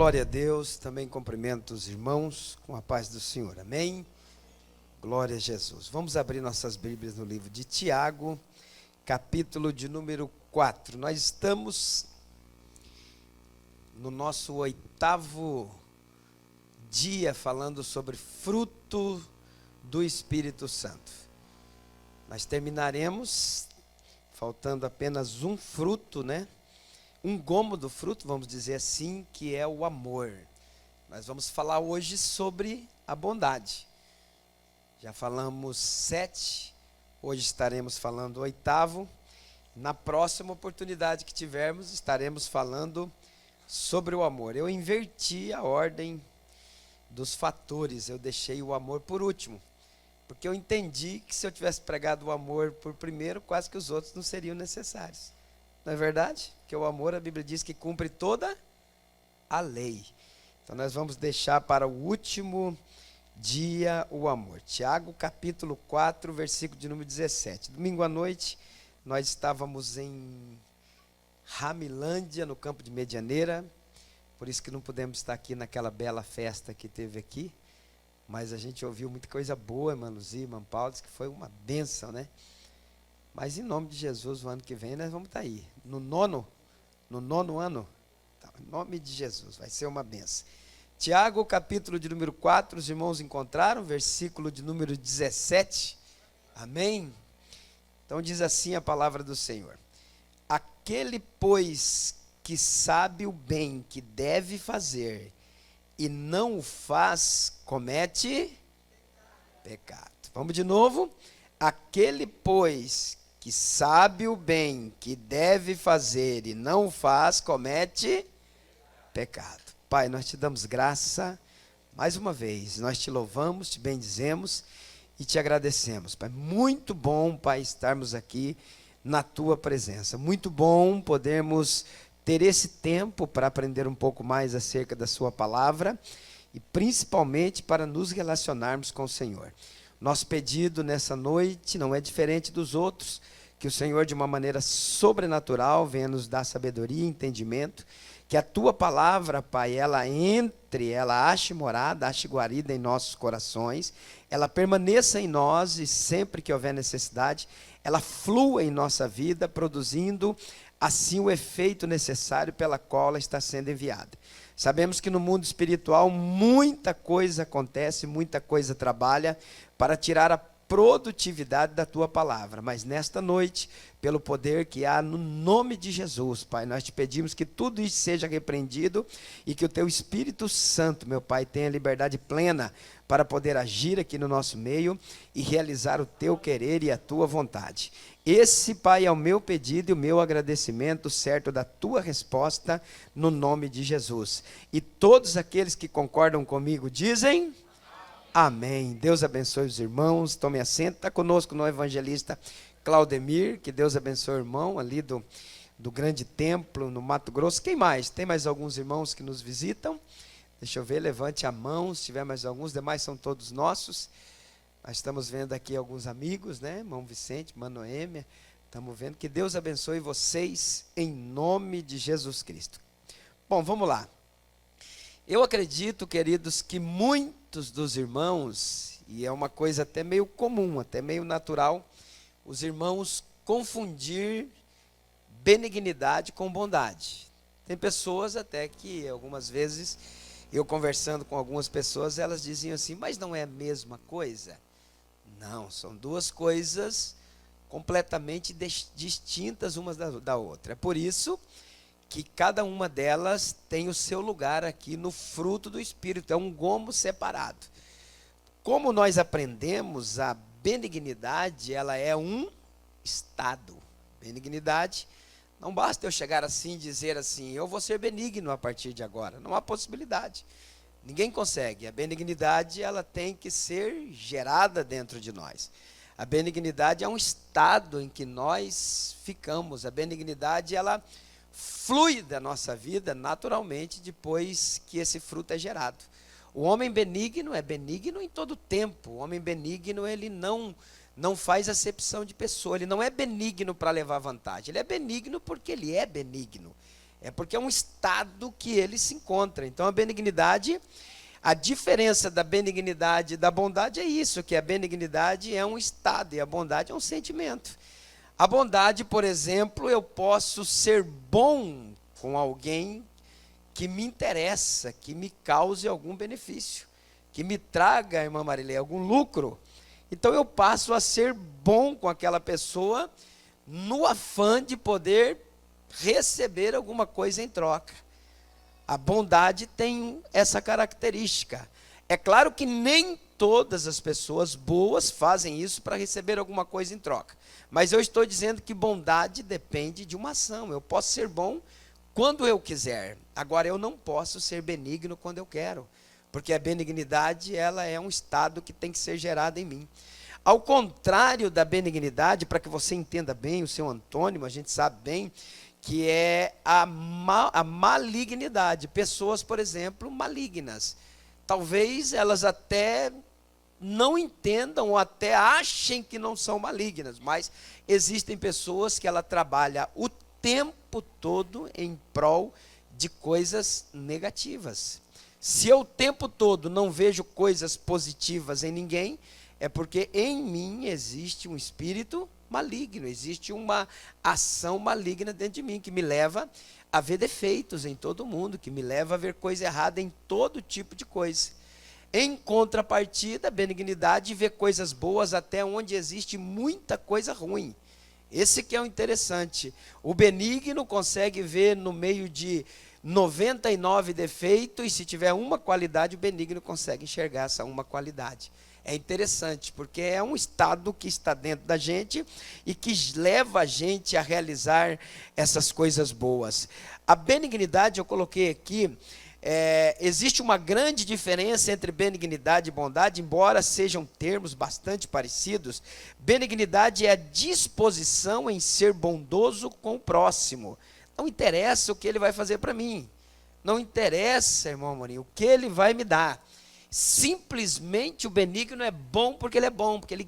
Glória a Deus, também cumprimento os irmãos com a paz do Senhor, amém? Glória a Jesus. Vamos abrir nossas Bíblias no livro de Tiago, capítulo de número 4. Nós estamos no nosso 8º dia falando sobre fruto do Espírito Santo. Nós terminaremos, faltando apenas um fruto, um gomo do fruto, vamos dizer assim, que é o amor. Nós vamos falar hoje sobre a bondade. Já falamos 7, hoje estaremos falando o 8º. Na próxima oportunidade que tivermos, estaremos falando sobre o amor. Eu inverti a ordem dos fatores, eu deixei o amor por último, porque eu entendi que se eu tivesse pregado o amor por primeiro, quase que os outros não seriam necessários. Não é verdade? Porque o amor, a Bíblia diz que cumpre toda a lei. Então nós vamos deixar para o último dia o amor. Tiago capítulo 4, versículo de número 17. Domingo à noite, nós estávamos em Ramilândia, no campo de Medianeira. Por isso que não pudemos estar aqui naquela bela festa que teve aqui. Mas a gente ouviu muita coisa boa, irmã Luzia, irmã Paulo, que foi uma bênção, Mas em nome de Jesus, o ano que vem nós vamos estar aí. No nono ano, em nome de Jesus, vai ser uma benção. Tiago, capítulo de número 4, os irmãos encontraram, versículo de número 17. Amém? Então diz assim a palavra do Senhor. Aquele, pois, que sabe o bem que deve fazer e não o faz, comete pecado. Vamos de novo. Aquele, pois, que sabe o bem que deve fazer e não o faz, comete pecado. Pai, nós te damos graça mais uma vez. Nós te louvamos, te bendizemos e te agradecemos. Pai, muito bom, Pai, estarmos aqui na tua presença. Muito bom podermos ter esse tempo para aprender um pouco mais acerca da sua palavra e principalmente para nos relacionarmos com o Senhor. Nosso pedido nessa noite não é diferente dos outros, que o Senhor de uma maneira sobrenatural venha nos dar sabedoria e entendimento, que a tua palavra, Pai, ela entre, ela ache morada, ache guarida em nossos corações, ela permaneça em nós e sempre que houver necessidade, ela flua em nossa vida, produzindo assim o efeito necessário pela qual ela está sendo enviada. Sabemos que no mundo espiritual muita coisa acontece, muita coisa trabalha para tirar a produtividade da tua palavra. Mas nesta noite, pelo poder que há no nome de Jesus, Pai, nós te pedimos que tudo isso seja repreendido e que o teu Espírito Santo, meu Pai, tenha liberdade plena para poder agir aqui no nosso meio e realizar o teu querer e a tua vontade. Esse, Pai, é o meu pedido e o meu agradecimento, certo da tua resposta, no nome de Jesus. E todos aqueles que concordam comigo dizem amém. Deus abençoe os irmãos, tome assento. Está conosco no evangelista Claudemir, que Deus abençoe o irmão ali do grande templo no Mato Grosso. Quem mais? Tem mais alguns irmãos que nos visitam? Deixa eu ver, levante a mão, se tiver mais alguns, demais são todos nossos. Nós estamos vendo aqui alguns amigos, irmão Vicente, irmã Noêmia, estamos vendo. Que Deus abençoe vocês em nome de Jesus Cristo. Bom, vamos lá. Eu acredito, queridos, que muitos dos irmãos, e é uma coisa até meio comum, até meio natural, os irmãos confundir benignidade com bondade. Tem pessoas até que algumas vezes, eu conversando com algumas pessoas, elas diziam assim, mas não é a mesma coisa? Não, são duas coisas completamente distintas umas da outra. É por isso que cada uma delas tem o seu lugar aqui no fruto do Espírito, é um gomo separado. Como nós aprendemos, a benignidade, ela é um estado. Benignidade, não basta eu chegar assim e dizer assim, eu vou ser benigno a partir de agora, não há possibilidade. Ninguém consegue. A benignidade, ela tem que ser gerada dentro de nós. A benignidade é um estado em que nós ficamos. A benignidade, ela flui da nossa vida naturalmente depois que esse fruto é gerado. O homem benigno é benigno em todo tempo. O homem benigno, ele não faz acepção de pessoa. Ele não é benigno para levar vantagem. Ele é benigno porque ele é benigno. É porque é um estado que ele se encontra. Então a benignidade, a diferença da benignidade e da bondade é isso, que a benignidade é um estado e a bondade é um sentimento. A bondade, por exemplo, eu posso ser bom com alguém que me interessa, que me cause algum benefício, que me traga, irmã Marilê, algum lucro. Então eu passo a ser bom com aquela pessoa no afã de poder receber alguma coisa em troca. A bondade tem essa característica. É claro que nem todas as pessoas boas fazem isso para receber alguma coisa em troca. Mas eu estou dizendo que bondade depende de uma ação. Eu posso ser bom quando eu quiser. Agora, eu não posso ser benigno quando eu quero. Porque a benignidade, ela é um estado que tem que ser gerado em mim. Ao contrário da benignidade, para que você entenda bem o seu antônimo, a gente sabe bem que é a malignidade. Pessoas, por exemplo, malignas. Talvez elas até não entendam ou até achem que não são malignas, mas existem pessoas que ela trabalha o tempo todo em prol de coisas negativas. Se eu o tempo todo não vejo coisas positivas em ninguém, é porque em mim existe um espírito maligno, existe uma ação maligna dentro de mim, que me leva a ver defeitos em todo mundo, que me leva a ver coisa errada em todo tipo de coisa. Em contrapartida, a benignidade vê coisas boas até onde existe muita coisa ruim. Esse que é o interessante. O benigno consegue ver no meio de 99 defeitos, e se tiver uma qualidade, o benigno consegue enxergar essa uma qualidade. É interessante, porque é um estado que está dentro da gente e que leva a gente a realizar essas coisas boas. A benignidade, eu coloquei aqui, existe uma grande diferença entre benignidade e bondade, embora sejam termos bastante parecidos. Benignidade é a disposição em ser bondoso com o próximo. Não interessa o que ele vai fazer para mim. Não interessa, irmão Amorim, o que ele vai me dar. Simplesmente o benigno é bom porque ele é bom, porque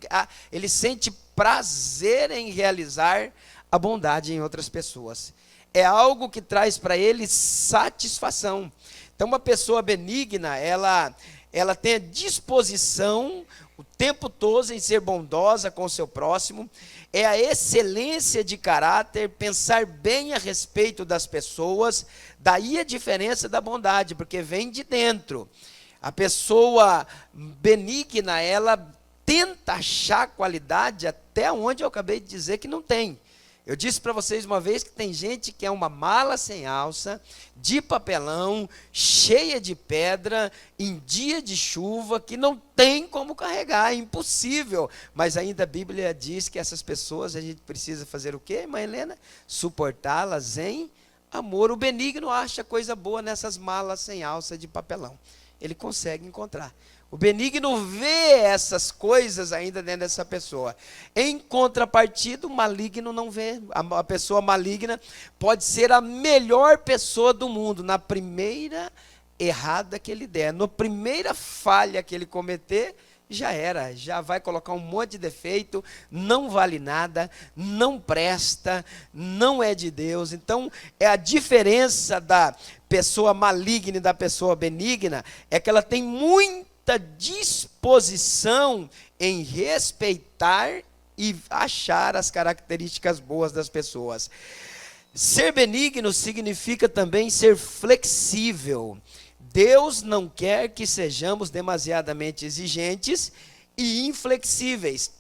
ele sente prazer em realizar a bondade em outras pessoas. É algo que traz para ele satisfação. Então, uma pessoa benigna, ela tem a disposição o tempo todo em ser bondosa com o seu próximo, é a excelência de caráter, pensar bem a respeito das pessoas, daí a diferença da bondade, porque vem de dentro. A pessoa benigna, ela tenta achar qualidade até onde eu acabei de dizer que não tem. Eu disse para vocês uma vez que tem gente que é uma mala sem alça, de papelão, cheia de pedra, em dia de chuva, que não tem como carregar, é impossível. Mas ainda a Bíblia diz que essas pessoas, a gente precisa fazer o quê, irmã Helena? Suportá-las em amor. O benigno acha coisa boa nessas malas sem alça de papelão. Ele consegue encontrar. O benigno vê essas coisas ainda dentro dessa pessoa. Em contrapartida, o maligno não vê. A pessoa maligna pode ser a melhor pessoa do mundo. Na primeira errada que ele der, na primeira falha que ele cometer, já era. Já vai colocar um monte de defeito, não vale nada, não presta, não é de Deus. Então, é a diferença da pessoa maligna e da pessoa benigna, é que ela tem muita disposição em respeitar e achar as características boas das pessoas. Ser benigno significa também ser flexível. Deus não quer que sejamos demasiadamente exigentes e inflexíveis.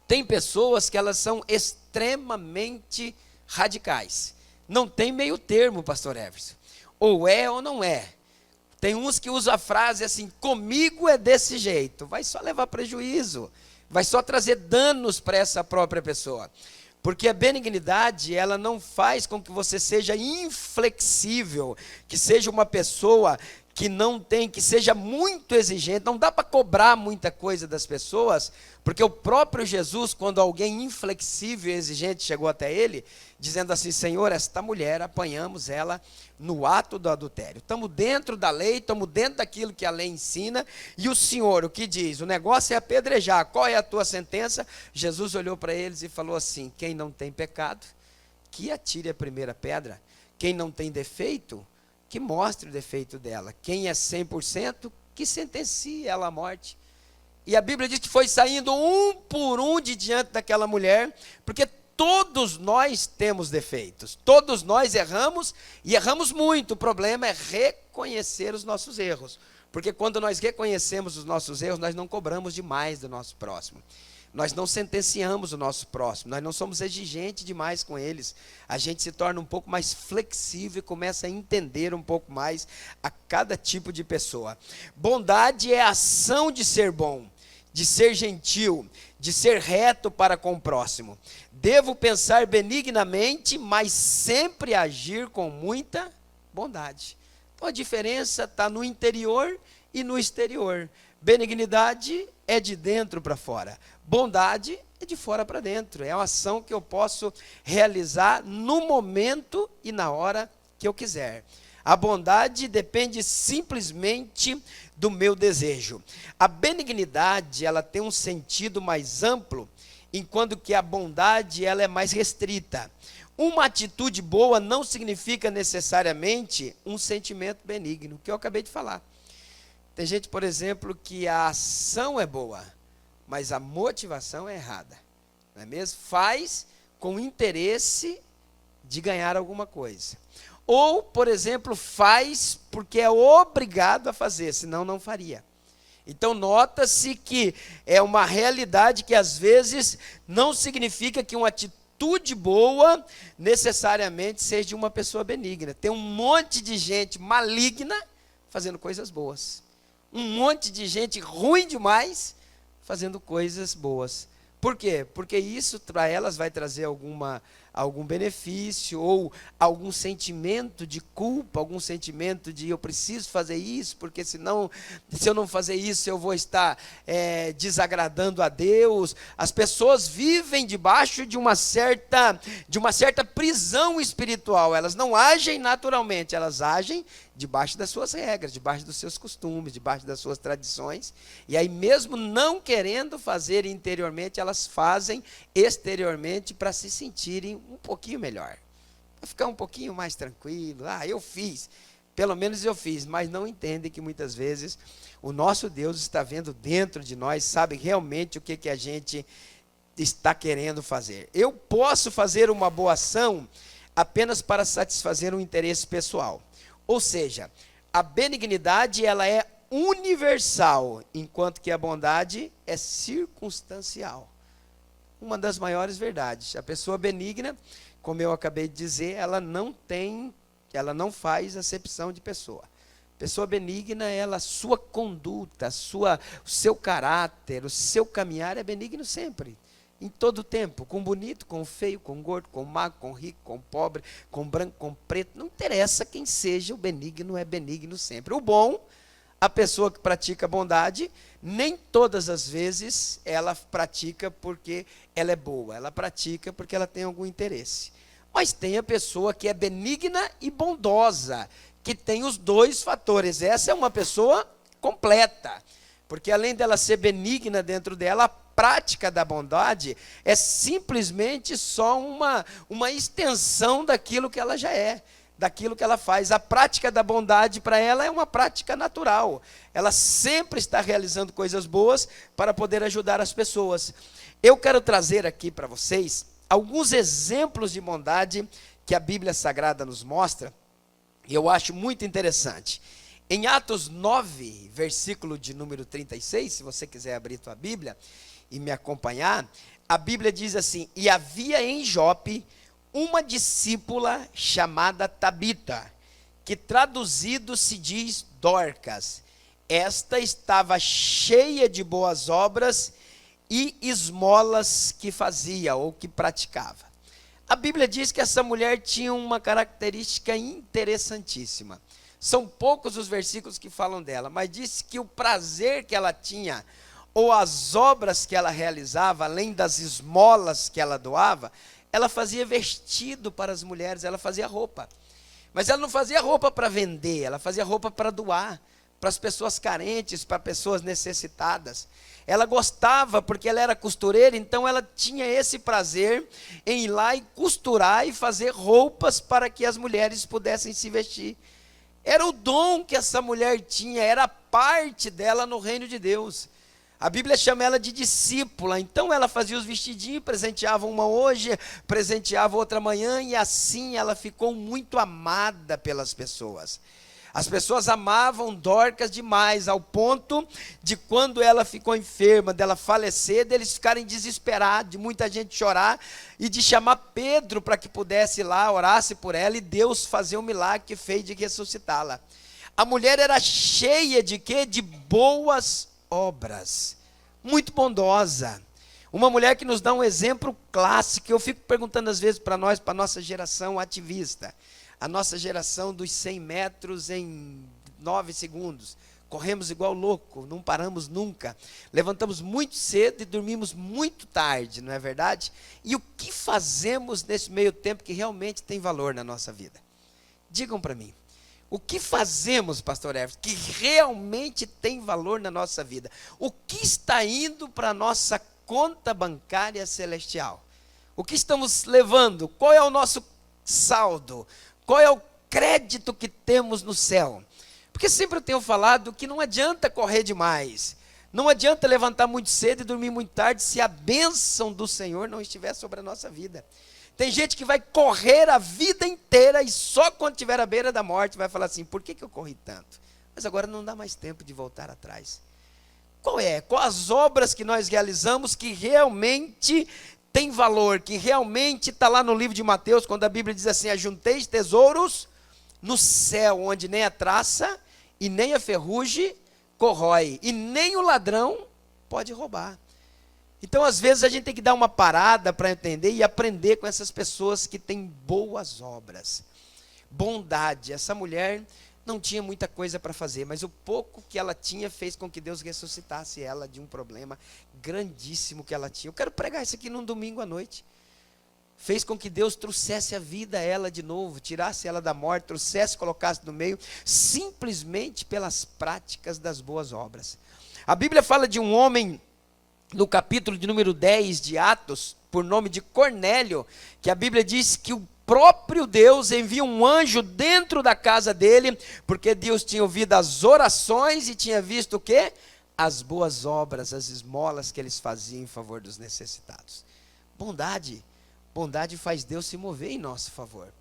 Tem pessoas que elas são extremamente radicais. Não tem meio termo, pastor Everson. Ou é ou não é. Tem uns que usam a frase assim, comigo é desse jeito. Vai só levar prejuízo. Vai só trazer danos para essa própria pessoa. Porque a benignidade, ela não faz com que você seja inflexível, que seja uma pessoa que não tem, que seja muito exigente. Não dá para cobrar muita coisa das pessoas, porque o próprio Jesus, quando alguém inflexível e exigente chegou até ele, dizendo assim, Senhor, esta mulher, apanhamos ela no ato do adultério. Estamos dentro da lei, estamos dentro daquilo que a lei ensina, e o Senhor, o que diz? O negócio é apedrejar. Qual é a tua sentença? Jesus olhou para eles e falou assim, quem não tem pecado, que atire a primeira pedra. Quem não tem defeito, que mostre o defeito dela. Quem é 100%, que sentencie ela à morte. E a Bíblia diz que foi saindo um por um de diante daquela mulher, porque todos nós temos defeitos, todos nós erramos, e erramos muito. O problema é reconhecer os nossos erros, porque quando nós reconhecemos os nossos erros, nós não cobramos demais do nosso próximo, nós não sentenciamos o nosso próximo, nós não somos exigentes demais com eles, a gente se torna um pouco mais flexível e começa a entender um pouco mais a cada tipo de pessoa. Bondade é a ação de ser bom, de ser gentil, de ser reto para com o próximo. Devo pensar benignamente, mas sempre agir com muita bondade. Então a diferença está no interior e no exterior. Benignidade é de dentro para fora. Bondade é de fora para dentro. É uma ação que eu posso realizar no momento e na hora que eu quiser. A bondade depende simplesmente do meu desejo. A benignidade, ela tem um sentido mais amplo, enquanto que a bondade, ela é mais restrita. Uma atitude boa não significa necessariamente um sentimento benigno, que eu acabei de falar. Tem gente, por exemplo, que a ação é boa, mas a motivação é errada. Não é mesmo? Faz com interesse de ganhar alguma coisa. Ou, por exemplo, faz porque é obrigado a fazer, senão não faria. Então, nota-se que é uma realidade que, às vezes, não significa que uma atitude boa necessariamente seja de uma pessoa benigna. Tem um monte de gente maligna fazendo coisas boas. Um monte de gente ruim demais fazendo coisas boas. Por quê? Porque isso para elas vai trazer algum benefício ou algum sentimento de culpa, algum sentimento de eu preciso fazer isso, porque senão, se eu não fazer isso, eu vou estar desagradando a Deus. As pessoas vivem debaixo de uma certa prisão espiritual. Elas não agem naturalmente, elas agem debaixo das suas regras, debaixo dos seus costumes, debaixo das suas tradições. E aí, mesmo não querendo fazer interiormente, elas fazem exteriormente para se sentirem um pouquinho melhor, para ficar um pouquinho mais tranquilo. Eu fiz, pelo menos eu fiz, mas não entendem que muitas vezes o nosso Deus está vendo dentro de nós, sabe realmente o que a gente está querendo fazer. Eu posso fazer uma boa ação apenas para satisfazer um interesse pessoal. Ou seja, a benignidade, ela é universal, enquanto que a bondade é circunstancial. Uma das maiores verdades. A pessoa benigna, como eu acabei de dizer, ela não faz acepção de pessoa. Pessoa benigna, a sua conduta, o seu caráter, o seu caminhar é benigno sempre. Em todo tempo, com bonito, com feio, com gordo, com magro, com rico, com pobre, com branco, com preto, não interessa quem seja, o benigno é benigno sempre. O bom, a pessoa que pratica bondade, nem todas as vezes ela pratica porque ela é boa, ela pratica porque ela tem algum interesse. Mas tem a pessoa que é benigna e bondosa, que tem os dois fatores. Essa é uma pessoa completa, porque além dela ser benigna dentro dela, a prática da bondade é simplesmente só uma extensão daquilo que ela já é, daquilo que ela faz. A prática da bondade para ela é uma prática natural. Ela sempre está realizando coisas boas para poder ajudar as pessoas. Eu quero trazer aqui para vocês alguns exemplos de bondade que a Bíblia Sagrada nos mostra, e eu acho muito interessante. Em Atos 9, versículo de número 36, se você quiser abrir tua Bíblia e me acompanhar, a Bíblia diz assim: e havia em Jope uma discípula chamada Tabita, que traduzido se diz Dorcas. Esta estava cheia de boas obras e esmolas que fazia ou que praticava. A Bíblia diz que essa mulher tinha uma característica interessantíssima. São poucos os versículos que falam dela, mas diz que o prazer que ela tinha, ou as obras que ela realizava, além das esmolas que ela doava, ela fazia vestido para as mulheres, ela fazia roupa. Mas ela não fazia roupa para vender, ela fazia roupa para doar, para as pessoas carentes, para pessoas necessitadas. Ela gostava porque ela era costureira, então ela tinha esse prazer em ir lá e costurar e fazer roupas para que as mulheres pudessem se vestir. Era o dom que essa mulher tinha, era a parte dela no reino de Deus. A Bíblia chama ela de discípula, então ela fazia os vestidinhos, presenteava uma hoje, presenteava outra amanhã, e assim ela ficou muito amada pelas pessoas. As pessoas amavam Dorcas demais, ao ponto de quando ela ficou enferma, dela falecer, deles ficarem desesperados, de muita gente chorar, e de chamar Pedro para que pudesse ir lá, orasse por ela, e Deus fazer um milagre que fez de ressuscitá-la. A mulher era cheia de quê? De boas obras, muito bondosa. Uma mulher que nos dá um exemplo clássico. Eu fico perguntando às vezes para nós, para a nossa geração ativista, a nossa geração dos 100 metros em 9 segundos, corremos igual louco, não paramos nunca, levantamos muito cedo e dormimos muito tarde, não é verdade? E o que fazemos nesse meio tempo que realmente tem valor na nossa vida? Digam para mim, o que fazemos, pastor Everton, que realmente tem valor na nossa vida? O que está indo para a nossa conta bancária celestial? O que estamos levando? Qual é o nosso saldo? Qual é o crédito que temos no céu? Porque sempre eu tenho falado que não adianta correr demais, não adianta levantar muito cedo e dormir muito tarde se a bênção do Senhor não estiver sobre a nossa vida. Tem gente que vai correr a vida inteira e só quando estiver à beira da morte vai falar assim, por que eu corri tanto? Mas agora não dá mais tempo de voltar atrás. Quais as obras que nós realizamos que realmente tem valor, que realmente está lá no livro de Mateus, quando a Bíblia diz assim, ajunteis tesouros no céu, onde nem a traça e nem a ferrugem corrói, e nem o ladrão pode roubar. Então, às vezes, a gente tem que dar uma parada para entender e aprender com essas pessoas que têm boas obras. Bondade. Essa mulher não tinha muita coisa para fazer, mas o pouco que ela tinha fez com que Deus ressuscitasse ela de um problema grandíssimo que ela tinha. Eu quero pregar isso aqui num domingo à noite. Fez com que Deus trouxesse a vida a ela de novo, tirasse ela da morte, trouxesse, colocasse no meio, simplesmente pelas práticas das boas obras. A Bíblia fala de um homem, no capítulo de número 10 de Atos, por nome de Cornélio, que a Bíblia diz que o próprio Deus envia um anjo dentro da casa dele, porque Deus tinha ouvido as orações e tinha visto o quê? As boas obras, as esmolas que eles faziam em favor dos necessitados. Bondade faz Deus se mover em nosso favor.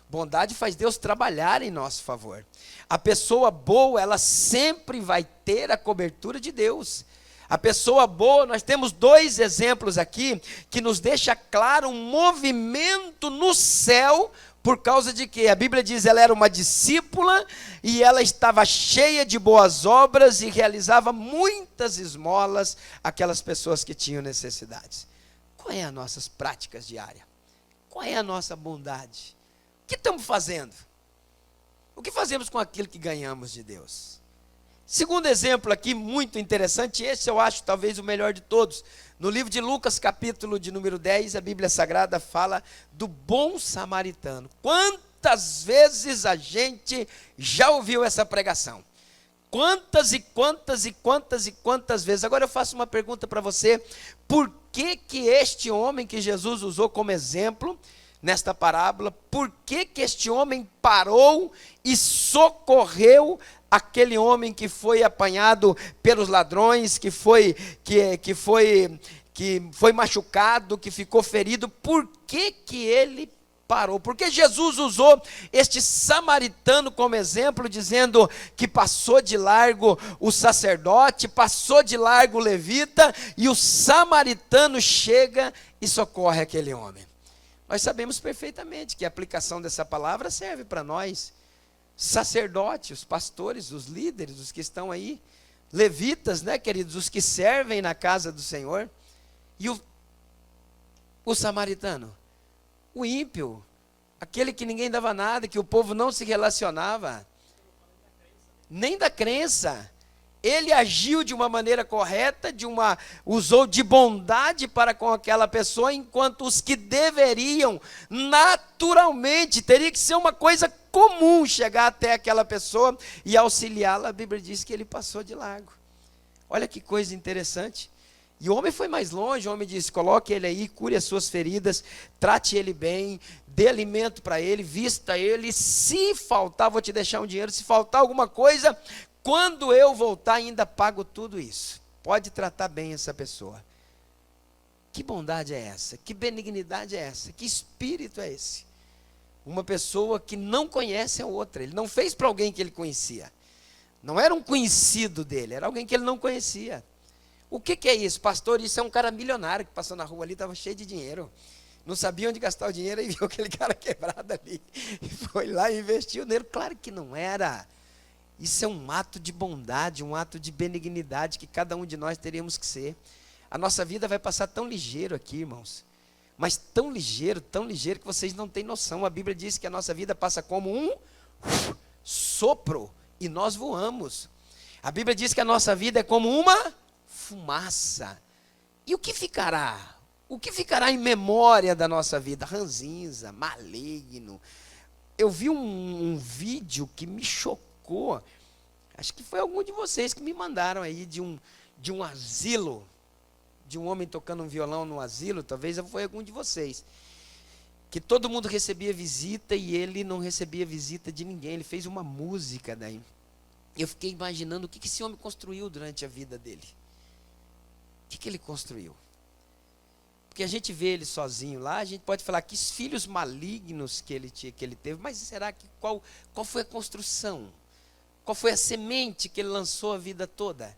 Bondade faz Deus trabalhar em nosso favor. A pessoa boa, ela sempre vai ter a cobertura de Deus. A pessoa boa, nós temos 2 exemplos aqui, que nos deixa claro um movimento no céu, por causa de que a Bíblia diz, ela era uma discípula, e ela estava cheia de boas obras, e realizava muitas esmolas àquelas pessoas que tinham necessidades. Qual é as nossas práticas diárias? Qual é a nossa bondade? O que estamos fazendo? O que fazemos com aquilo que ganhamos de Deus? Segundo exemplo aqui, muito interessante, esse eu acho talvez o melhor de todos. No livro de Lucas, capítulo de número 10, a Bíblia Sagrada fala do bom samaritano. Quantas vezes a gente já ouviu essa pregação? Quantas e quantas e quantas e quantas vezes? Agora eu faço uma pergunta para você. Por que este homem que Jesus usou como exemplo nesta parábola, por que este homem parou e socorreu aquele homem que foi apanhado pelos ladrões, que foi machucado, que ficou ferido? Por que ele parou? Porque Jesus usou este samaritano como exemplo, dizendo que passou de largo o sacerdote, passou de largo o levita, e o samaritano chega e socorre aquele homem. Nós sabemos perfeitamente que a aplicação dessa palavra serve para nós, sacerdotes, os pastores, os líderes, os que estão aí, levitas, né, queridos, os que servem na casa do Senhor. E o samaritano, o ímpio, aquele que ninguém dava nada, que o povo não se relacionava, nem da crença, ele agiu de uma maneira correta, usou de bondade para com aquela pessoa, enquanto os que deveriam, naturalmente, teria que ser uma coisa comum chegar até aquela pessoa e auxiliá-la. A Bíblia diz que ele passou de largo. Olha que coisa interessante. E o homem foi mais longe. O homem disse: coloque ele aí, cure as suas feridas, trate ele bem, dê alimento para ele, vista ele, se faltar, vou te deixar um dinheiro, se faltar alguma coisa, quando eu voltar ainda pago tudo isso. Pode tratar bem essa pessoa. Que bondade é essa? Que benignidade é essa? Que espírito é esse? Uma pessoa que não conhece a outra. Ele não fez para alguém que ele conhecia. Não era um conhecido dele, era alguém que ele não conhecia. O que é isso? Pastor, isso é um cara milionário que passou na rua ali, estava cheio de dinheiro. Não sabia onde gastar o dinheiro e viu aquele cara quebrado ali. E foi lá e investiu nele. Claro que não era. Isso é um ato de bondade, um ato de benignidade que cada um de nós teríamos que ser. A nossa vida vai passar tão ligeiro aqui, irmãos. Mas tão ligeiro que vocês não têm noção. A Bíblia diz que a nossa vida passa como um sopro e nós voamos. A Bíblia diz que a nossa vida é como uma fumaça. E o que ficará? O que ficará em memória da nossa vida? Ranzinza, maligno. Eu vi um vídeo que me chocou. Acho que foi algum de vocês que me mandaram aí de um asilo. De um homem tocando um violão no asilo. Talvez foi algum de vocês. Que todo mundo recebia visita e ele não recebia visita de ninguém. Ele fez uma música daí. Eu fiquei imaginando o que esse homem construiu durante a vida dele. O que ele construiu? Porque a gente vê ele sozinho lá, a gente pode falar que os filhos malignos que ele teve, mas será que qual foi a construção? Qual foi a semente que ele lançou a vida toda?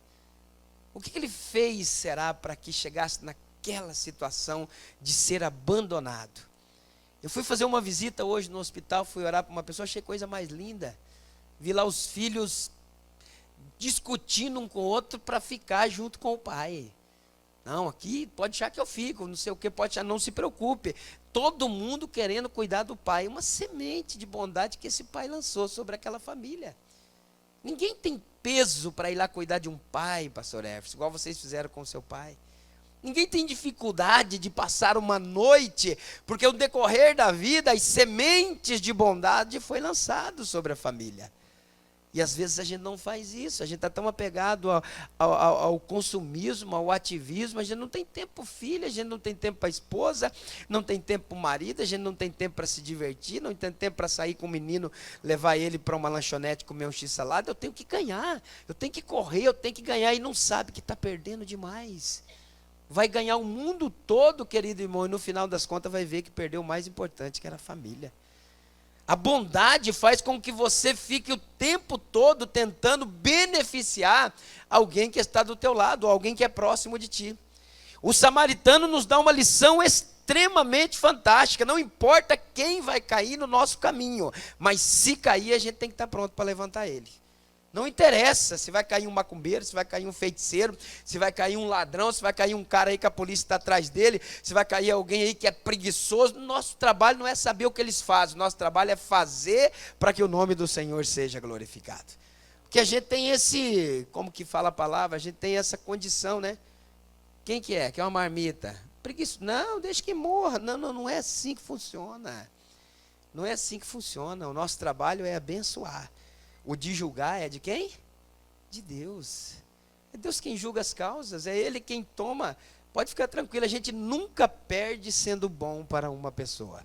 O que ele fez, será, para que chegasse naquela situação de ser abandonado? Eu fui fazer uma visita hoje no hospital, fui orar para uma pessoa, achei coisa mais linda. Vi lá os filhos discutindo um com o outro para ficar junto com o pai. Não, aqui pode achar que eu fico, não sei o que, pode achar, não se preocupe. Todo mundo querendo cuidar do pai. Uma semente de bondade que esse pai lançou sobre aquela família. Ninguém tem peso para ir lá cuidar de um pai, pastor Everson, igual vocês fizeram com o seu pai. Ninguém tem dificuldade de passar uma noite, porque o decorrer da vida, as sementes de bondade foi lançado sobre a família. E às vezes a gente não faz isso, a gente está tão apegado ao consumismo, ao ativismo, a gente não tem tempo para o filho, a gente não tem tempo para a esposa, não tem tempo para o marido, a gente não tem tempo para se divertir, não tem tempo para sair com o menino, levar ele para uma lanchonete, comer um x-salada. Eu tenho que ganhar, eu tenho que correr, eu tenho que ganhar, e não sabe que está perdendo demais. Vai ganhar o mundo todo, querido irmão, e no final das contas vai ver que perdeu o mais importante, que era a família. A bondade faz com que você fique o tempo todo tentando beneficiar alguém que está do teu lado, ou alguém que é próximo de ti. O samaritano nos dá uma lição extremamente fantástica. Não importa quem vai cair no nosso caminho, mas se cair, a gente tem que estar pronto para levantar ele. Não interessa se vai cair um macumbeiro, se vai cair um feiticeiro, se vai cair um ladrão, se vai cair um cara aí que a polícia está atrás dele, se vai cair alguém aí que é preguiçoso. Nosso trabalho não é saber o que eles fazem, nosso trabalho é fazer para que o nome do Senhor seja glorificado. Porque a gente tem como que fala a palavra, a gente tem essa condição, né? Quem que é? Que é uma marmita. Preguiçoso. Não, deixa que morra. Não é assim que funciona. Não é assim que funciona. O nosso trabalho é abençoar. O de julgar é de quem? De Deus. É Deus quem julga as causas, é Ele quem toma. Pode ficar tranquilo, a gente nunca perde sendo bom para uma pessoa.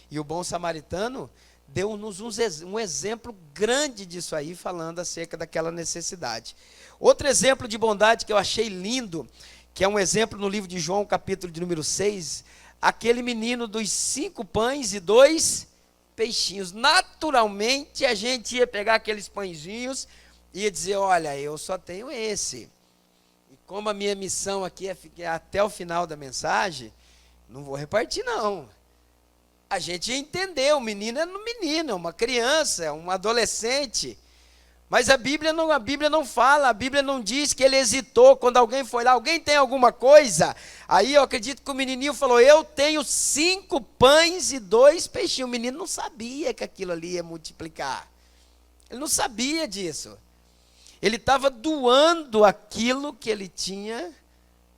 E o bom samaritano deu-nos um exemplo grande disso aí, falando acerca daquela necessidade. Outro exemplo de bondade que eu achei lindo, que é um exemplo no livro de João, capítulo de número 6, aquele menino dos 5 pães e 2 peixinhos. Naturalmente a gente ia pegar aqueles pãezinhos e ia dizer: olha, eu só tenho esse. E como a minha missão aqui é ficar até o final da mensagem, não vou repartir não. A gente ia entender, o menino é um menino, uma criança, é um adolescente. Mas a Bíblia não fala, a Bíblia não diz que ele hesitou quando alguém foi lá. Alguém tem alguma coisa? Aí eu acredito que o menininho falou: eu tenho 5 pães e 2 peixinhos. O menino não sabia que aquilo ali ia multiplicar. Ele não sabia disso. Ele estava doando aquilo que ele tinha,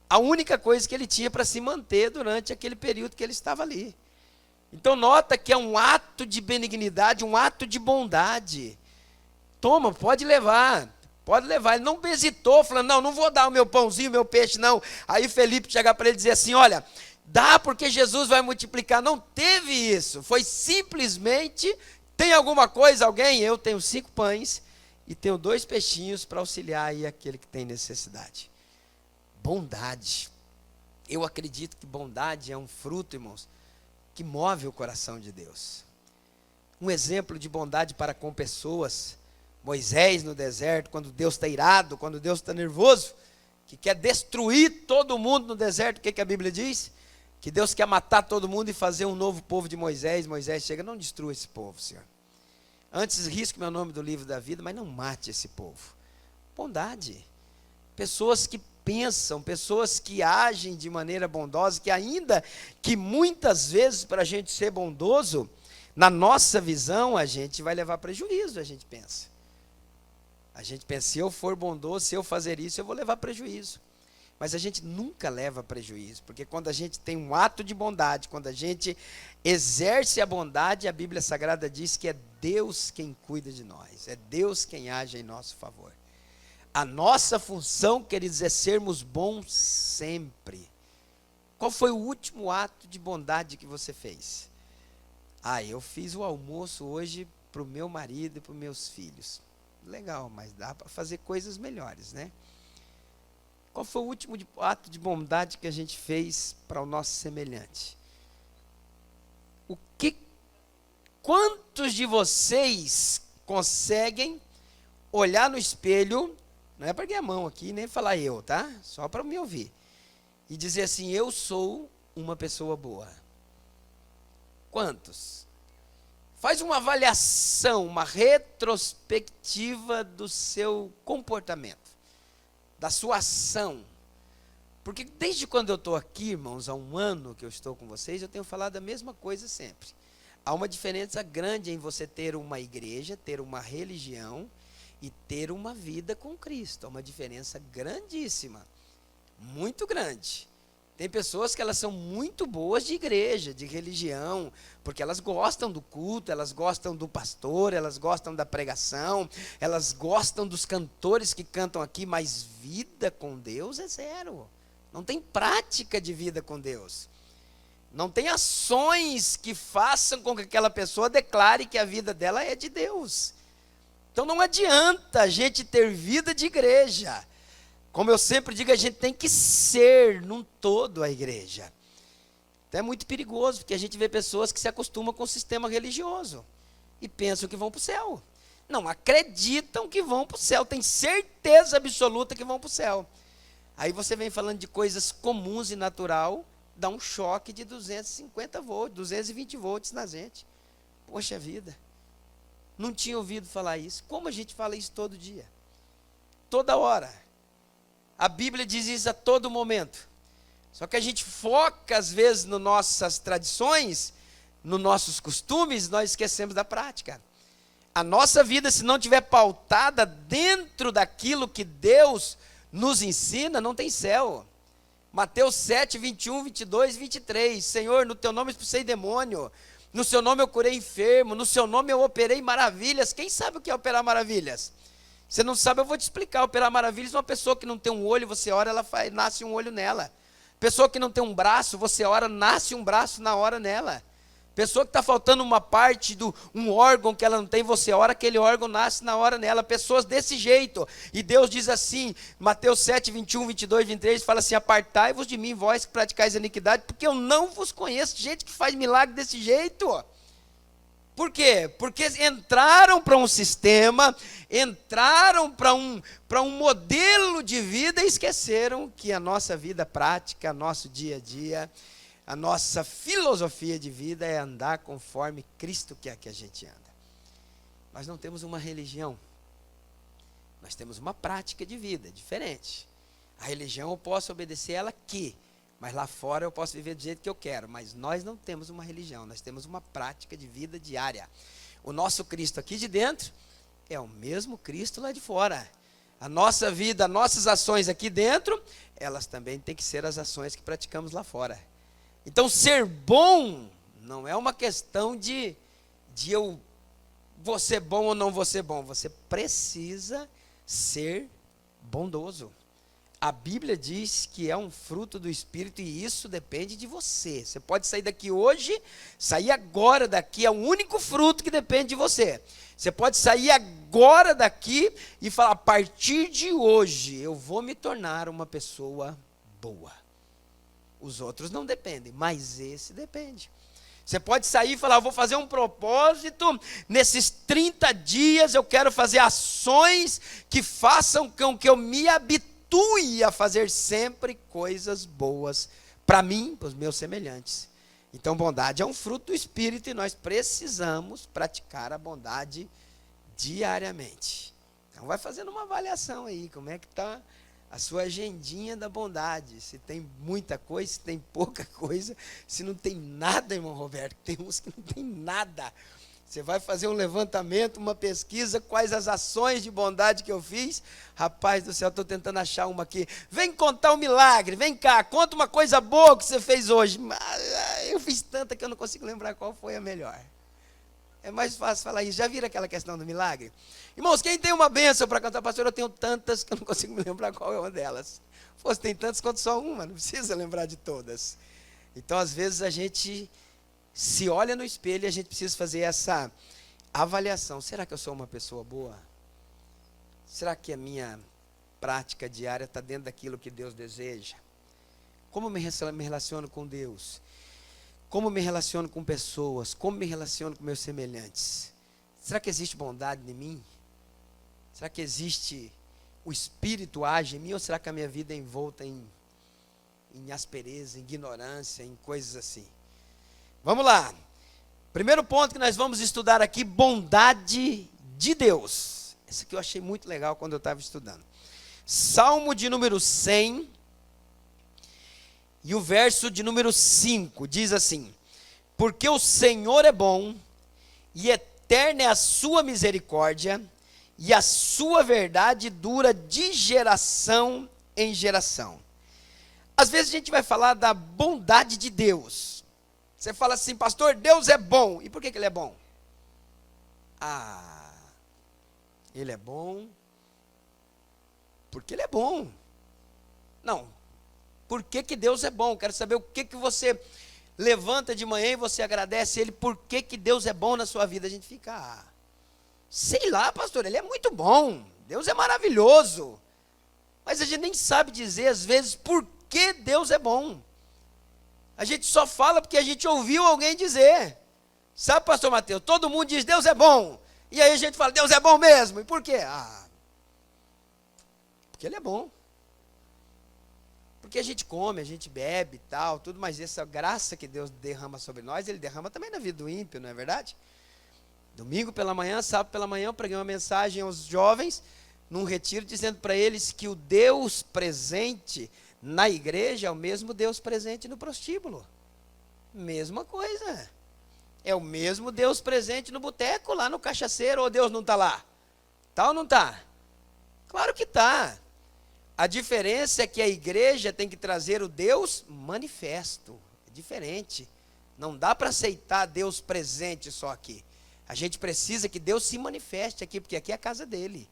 a única coisa que ele tinha para se manter durante aquele período que ele estava ali. Então nota que é um ato de benignidade, um ato de bondade. Toma, pode levar. Pode levar. Ele não hesitou, falando, não vou dar o meu pãozinho, o meu peixe, não. Aí Felipe chegar para ele e dizer assim, olha, dá porque Jesus vai multiplicar. Não teve isso. Foi simplesmente, tem alguma coisa, alguém? Eu tenho 5 pães e tenho 2 peixinhos para auxiliar aí aquele que tem necessidade. Bondade. Eu acredito que bondade é um fruto, irmãos, que move o coração de Deus. Um exemplo de bondade para com pessoas, Moisés no deserto, quando Deus está irado, quando Deus está nervoso, que quer destruir todo mundo no deserto, o que a Bíblia diz? Que Deus quer matar todo mundo e fazer um novo povo de Moisés. Moisés chega, não destrua esse povo, Senhor. Antes risque meu nome do livro da vida, mas não mate esse povo. Bondade. Pessoas que pensam, pessoas que agem de maneira bondosa, que ainda que muitas vezes para a gente ser bondoso, na nossa visão a gente vai levar prejuízo, a gente pensa. A gente pensa, se eu for bondoso, se eu fazer isso, eu vou levar prejuízo. Mas a gente nunca leva prejuízo, porque quando a gente tem um ato de bondade, quando a gente exerce a bondade, a Bíblia Sagrada diz que é Deus quem cuida de nós, é Deus quem age em nosso favor. A nossa função, queridos, é sermos bons sempre. Qual foi o último ato de bondade que você fez? Eu fiz o almoço hoje para o meu marido e para os meus filhos. Legal, mas dá para fazer coisas melhores, né? Qual foi o último ato de bondade que a gente fez para o nosso semelhante? Quantos de vocês conseguem olhar no espelho, não é para ganhar a mão aqui, nem falar eu, tá? Só para me ouvir. E dizer assim, eu sou uma pessoa boa. Quantos? Faz uma avaliação, uma retrospectiva do seu comportamento, da sua ação. Porque desde quando eu estou aqui, irmãos, há 1 ano que eu estou com vocês, eu tenho falado a mesma coisa sempre. Há uma diferença grande em você ter uma igreja, ter uma religião e ter uma vida com Cristo. Há uma diferença grandíssima, muito grande. Tem pessoas que elas são muito boas de igreja, de religião, porque elas gostam do culto, elas gostam do pastor, elas gostam da pregação, elas gostam dos cantores que cantam aqui, mas vida com Deus é zero. Não tem prática de vida com Deus. Não tem ações que façam com que aquela pessoa declare que a vida dela é de Deus. Então não adianta a gente ter vida de igreja. Como eu sempre digo, a gente tem que ser num todo a igreja. Então é muito perigoso, porque a gente vê pessoas que se acostumam com o sistema religioso e pensam que vão para o céu. Não acreditam que vão para o céu, tem certeza absoluta que vão para o céu. Aí você vem falando de coisas comuns e natural, dá um choque de 250 volts, 220 volts na gente. Poxa vida, não tinha ouvido falar isso. Como a gente fala isso todo dia? Toda hora. A Bíblia diz isso a todo momento. Só que a gente foca, às vezes, nas nossas tradições, nos nossos costumes, nós esquecemos da prática. A nossa vida, se não estiver pautada dentro daquilo que Deus nos ensina, não tem céu. Mateus 7, 21, 22, 23. Senhor, no teu nome eu expulsei demônio. No seu nome eu curei enfermo. No seu nome eu operei maravilhas. Quem sabe o que é operar maravilhas? Você não sabe, eu vou te explicar. Operar maravilhas, uma pessoa que não tem um olho, você ora, nasce um olho nela. Pessoa que não tem um braço, você ora, nasce um braço na hora nela. Pessoa que está faltando uma parte, um órgão que ela não tem, você ora, aquele órgão nasce na hora nela. Pessoas desse jeito. E Deus diz assim, Mateus 7, 21, 22, 23, fala assim, apartai-vos de mim, vós que praticais a iniquidade, porque eu não vos conheço. Gente que faz milagre desse jeito. Por quê? Porque entraram para um sistema, entraram para um modelo de vida e esqueceram que a nossa vida prática, nosso dia a dia, a nossa filosofia de vida é andar conforme Cristo quer que a gente anda. Nós não temos uma religião, nós temos uma prática de vida diferente. A religião eu posso obedecer ela aqui, mas lá fora eu posso viver do jeito que eu quero. Mas nós não temos uma religião, nós temos uma prática de vida diária. O nosso Cristo aqui de dentro é o mesmo Cristo lá de fora. A nossa vida, nossas ações aqui dentro, elas também têm que ser as ações que praticamos lá fora. Então, ser bom não é uma questão de eu vou ser bom ou não vou ser bom. Você precisa ser bondoso. A Bíblia diz que é um fruto do Espírito e isso depende de você. Você pode sair daqui hoje, sair agora daqui, é o único fruto que depende de você. Você pode sair agora daqui e falar, a partir de hoje eu vou me tornar uma pessoa boa. Os outros não dependem, mas esse depende. Você pode sair e falar, eu vou fazer um propósito, nesses 30 dias eu quero fazer ações que façam com que eu me habitue a fazer sempre coisas boas para mim, para os meus semelhantes. Então, bondade é um fruto do Espírito e nós precisamos praticar a bondade diariamente. Então, vai fazendo uma avaliação aí, como é que está a sua agendinha da bondade. Se tem muita coisa, se tem pouca coisa, se não tem nada, irmão Roberto, tem uns que não tem nada. Você vai fazer um levantamento, uma pesquisa, quais as ações de bondade que eu fiz. Rapaz do céu, estou tentando achar uma aqui. Vem contar um milagre, vem cá, conta uma coisa boa que você fez hoje. Eu fiz tanta que eu não consigo lembrar qual foi a melhor. É mais fácil falar isso. Já viram aquela questão do milagre? Irmãos, quem tem uma bênção para cantar, pastor, eu tenho tantas que eu não consigo me lembrar qual é uma delas. Pô, tem tantas quanto só uma, não precisa lembrar de todas. Então, às vezes, a gente se olha no espelho e a gente precisa fazer essa avaliação. Será que eu sou uma pessoa boa? Será que a minha prática diária está dentro daquilo que Deus deseja? Como me relaciono com Deus? Como me relaciono com pessoas? Como me relaciono com meus semelhantes? Será que existe bondade em mim? Será que existe o Espírito age em mim? Ou será que a minha vida é envolta em aspereza, em ignorância, em coisas assim? Vamos lá. Primeiro ponto que nós vamos estudar aqui, bondade de Deus. Esse aqui eu achei muito legal quando eu estava estudando. Salmo de número 100, e o verso de número 5, diz assim: porque o Senhor é bom, e eterna é a sua misericórdia, e a sua verdade dura de geração em geração. Às vezes a gente vai falar da bondade de Deus. Você fala assim, pastor, Deus é bom. E por que ele é bom? Ele é bom porque ele é bom. Não. Por que Deus é bom? Quero saber o que você levanta de manhã e você agradece ele. Por que Deus é bom na sua vida? A gente fica, sei lá, pastor, ele é muito bom. Deus é maravilhoso. Mas a gente nem sabe dizer, às vezes, por que Deus é bom. A gente só fala porque a gente ouviu alguém dizer. Sabe, pastor Mateus, todo mundo diz Deus é bom. E aí a gente fala, Deus é bom mesmo. E por quê? Porque ele é bom. Porque a gente come, a gente bebe e tal, tudo, mas essa graça que Deus derrama sobre nós, ele derrama também na vida do ímpio, não é verdade? Domingo pela manhã, sábado pela manhã, eu preguei uma mensagem aos jovens, num retiro, dizendo para eles que o Deus presente na igreja é o mesmo Deus presente no prostíbulo. Mesma coisa. É o mesmo Deus presente no boteco, lá no cachaceiro, ou Deus não está lá? Está ou não está? Claro que está. A diferença é que a igreja tem que trazer o Deus manifesto. É diferente. Não dá para aceitar Deus presente só aqui. A gente precisa que Deus se manifeste aqui, porque aqui é a casa dele.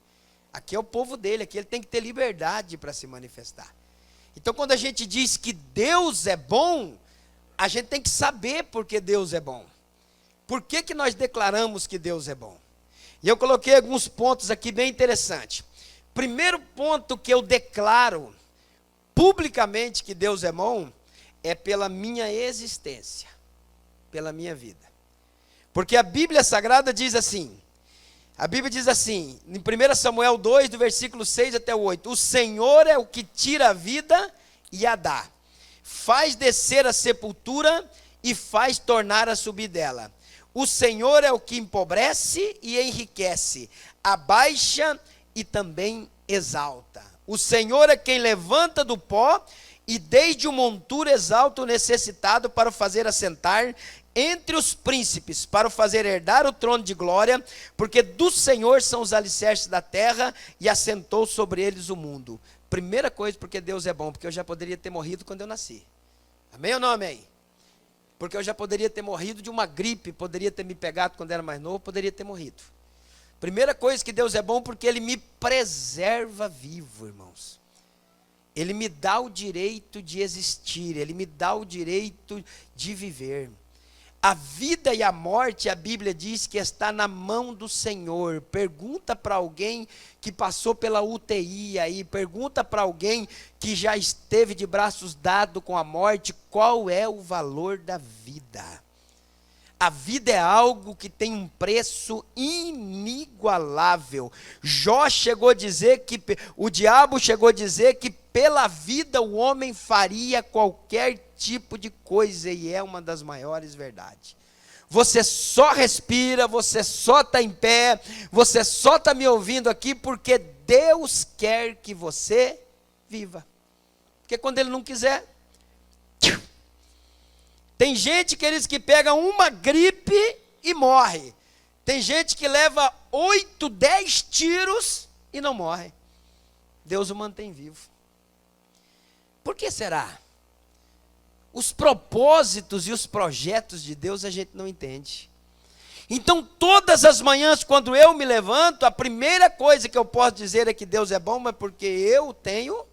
Aqui é o povo dele, aqui ele tem que ter liberdade para se manifestar. Então, quando a gente diz que Deus é bom, a gente tem que saber por que Deus é bom. Por que nós declaramos que Deus é bom? E eu coloquei alguns pontos aqui bem interessantes. Primeiro ponto que eu declaro publicamente que Deus é bom é pela minha existência, pela minha vida. Porque a Bíblia Sagrada diz assim, a Bíblia diz assim, em 1 Samuel 2, do versículo 6 até o 8, o Senhor é o que tira a vida e a dá, faz descer a sepultura e faz tornar a subir dela. O Senhor é o que empobrece e enriquece, abaixa e também exalta. O Senhor é quem levanta do pó e desde o monturo exalta o necessitado para o fazer assentar entre os príncipes, para o fazer herdar o trono de glória, porque do Senhor são os alicerces da terra, e assentou sobre eles o mundo. Primeira coisa, porque Deus é bom, porque eu já poderia ter morrido quando eu nasci. Amém ou não amém? Porque eu já poderia ter morrido de uma gripe, poderia ter me pegado quando era mais novo, poderia ter morrido. Primeira coisa, que Deus é bom, porque Ele me preserva vivo, irmãos. Ele me dá o direito de existir, Ele me dá o direito de viver. A vida e a morte, a Bíblia diz que está na mão do Senhor. Pergunta para alguém que passou pela UTI aí, pergunta para alguém que já esteve de braços dados com a morte, qual é o valor da vida. A vida é algo que tem um preço inigualável. Jó chegou a dizer que, o diabo chegou a dizer que pela vida o homem faria qualquer tipo de coisa, e é uma das maiores verdades. Você só respira, você só está em pé, você só está me ouvindo aqui porque Deus quer que você viva. Porque quando Ele não quiser... Tem gente, queridos, que pega uma gripe e morre. Tem gente que leva 8, 10 tiros e não morre. Deus o mantém vivo. Por que será? Os propósitos e os projetos de Deus a gente não entende. Então, todas as manhãs, quando eu me levanto, a primeira coisa que eu posso dizer é que Deus é bom, mas porque eu tenho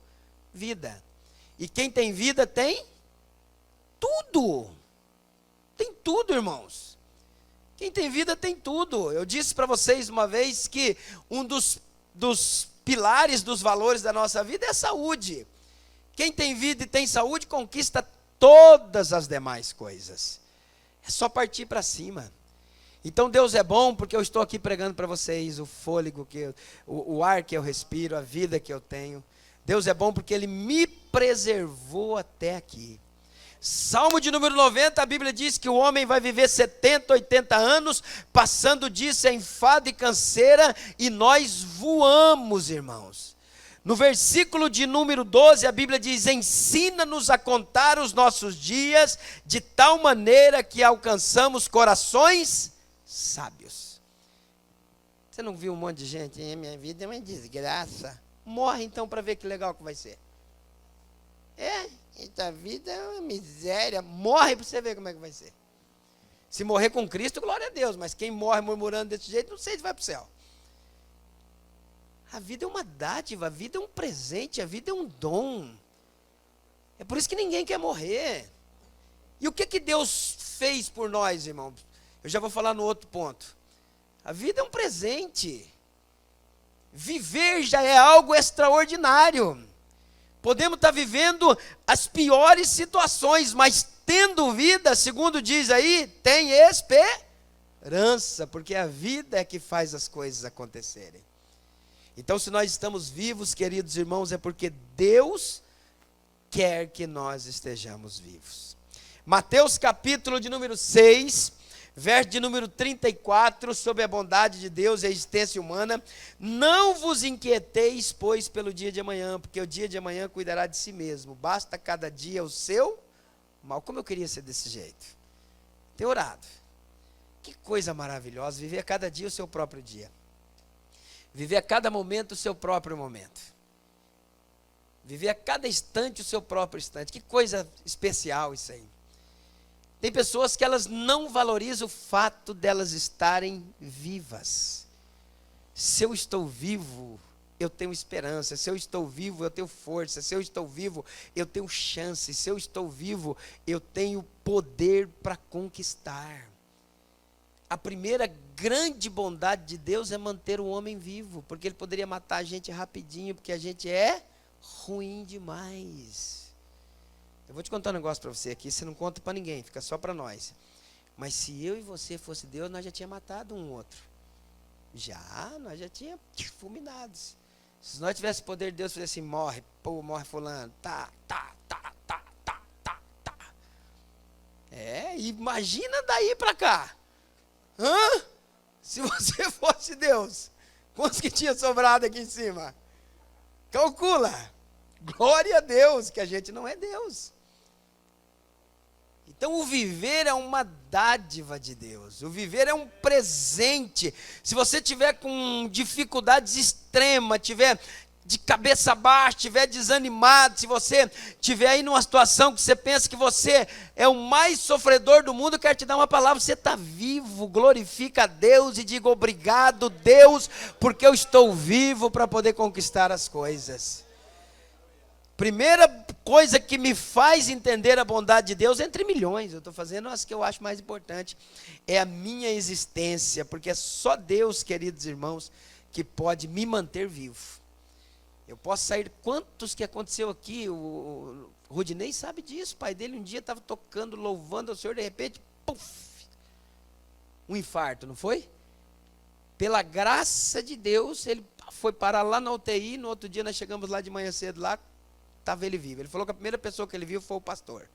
vida. E quem tem vida tem tudo. Tem tudo, irmãos. Quem tem vida tem tudo. Eu disse para vocês uma vez que um dos pilares dos valores da nossa vida é a saúde. Quem tem vida e tem saúde conquista todas as demais coisas. É só partir para cima. Então Deus é bom porque eu estou aqui pregando para vocês o fôlego, o ar que eu respiro, a vida que eu tenho. Deus é bom porque Ele me preservou até aqui. Salmo de número 90, a Bíblia diz que o homem vai viver 70, 80 anos, passando disso em enfado e canseira, e nós voamos, irmãos. No versículo de número 12, a Bíblia diz: ensina-nos a contar os nossos dias, de tal maneira que alcançamos corações sábios. Você não viu um monte de gente? Minha vida é uma desgraça. Morre então para ver que legal que vai ser. Essa vida é uma miséria. Morre para você ver como é que vai ser. Se morrer com Cristo, glória a Deus. Mas quem morre murmurando desse jeito, não sei se vai para o céu. A vida é uma dádiva, a vida é um presente, a vida é um dom. É por isso que ninguém quer morrer. E o que Deus fez por nós, irmão? Eu já vou falar no outro ponto. A vida é um presente. Viver já é algo extraordinário. Podemos estar vivendo as piores situações, mas tendo vida, segundo diz aí, tem esperança, porque a vida é que faz as coisas acontecerem. Então, se nós estamos vivos, queridos irmãos, é porque Deus quer que nós estejamos vivos. Mateus capítulo de número 6, verso de número 34, sobre a bondade de Deus e a existência humana. Não vos inquieteis, pois, pelo dia de amanhã, porque o dia de amanhã cuidará de si mesmo. Basta cada dia o seu mal. Como eu queria ser desse jeito. Ter orado. Que coisa maravilhosa, viver a cada dia o seu próprio dia. Viver a cada momento o seu próprio momento. Viver a cada instante o seu próprio instante. Que coisa especial isso aí. Tem pessoas que elas não valorizam o fato delas estarem vivas. Se eu estou vivo, eu tenho esperança. Se eu estou vivo, eu tenho força. Se eu estou vivo, eu tenho chance. Se eu estou vivo, eu tenho poder para conquistar. A primeira grande bondade de Deus é manter o homem vivo, porque Ele poderia matar a gente rapidinho, porque a gente é ruim demais. Eu vou te contar um negócio para você aqui, você não conta para ninguém, fica só para nós. Mas se eu e você fosse Deus, nós já tínhamos matado um outro. Nós já tínhamos fulminados. Se nós tivéssemos poder de Deus, fazer assim, morre, pô, morre fulano, tá. Imagina daí para cá. Se você fosse Deus, quantos que tinha sobrado aqui em cima? Calcula. Glória a Deus, que a gente não é Deus. Então o viver é uma dádiva de Deus, o viver é um presente. Se você tiver com dificuldades extremas, tiver de cabeça baixa, tiver desanimado, se você tiver aí numa situação que você pensa que você é o mais sofredor do mundo, eu quero te dar uma palavra: você está vivo, glorifica a Deus e diga obrigado, Deus, porque eu estou vivo para poder conquistar as coisas. Primeira coisa que me faz entender a bondade de Deus, entre milhões, eu estou fazendo as que eu acho mais importante, é a minha existência, porque é só Deus, queridos irmãos, que pode me manter vivo. Eu posso sair, quantos que aconteceu aqui, o Rudinei sabe disso, o pai dele um dia estava tocando, louvando ao Senhor, de repente, puf, um infarto, não foi? Pela graça de Deus, ele foi parar lá na UTI, no outro dia nós chegamos lá de manhã cedo, lá, estava ele vivo. Ele falou que a primeira pessoa que ele viu foi o pastor. Eu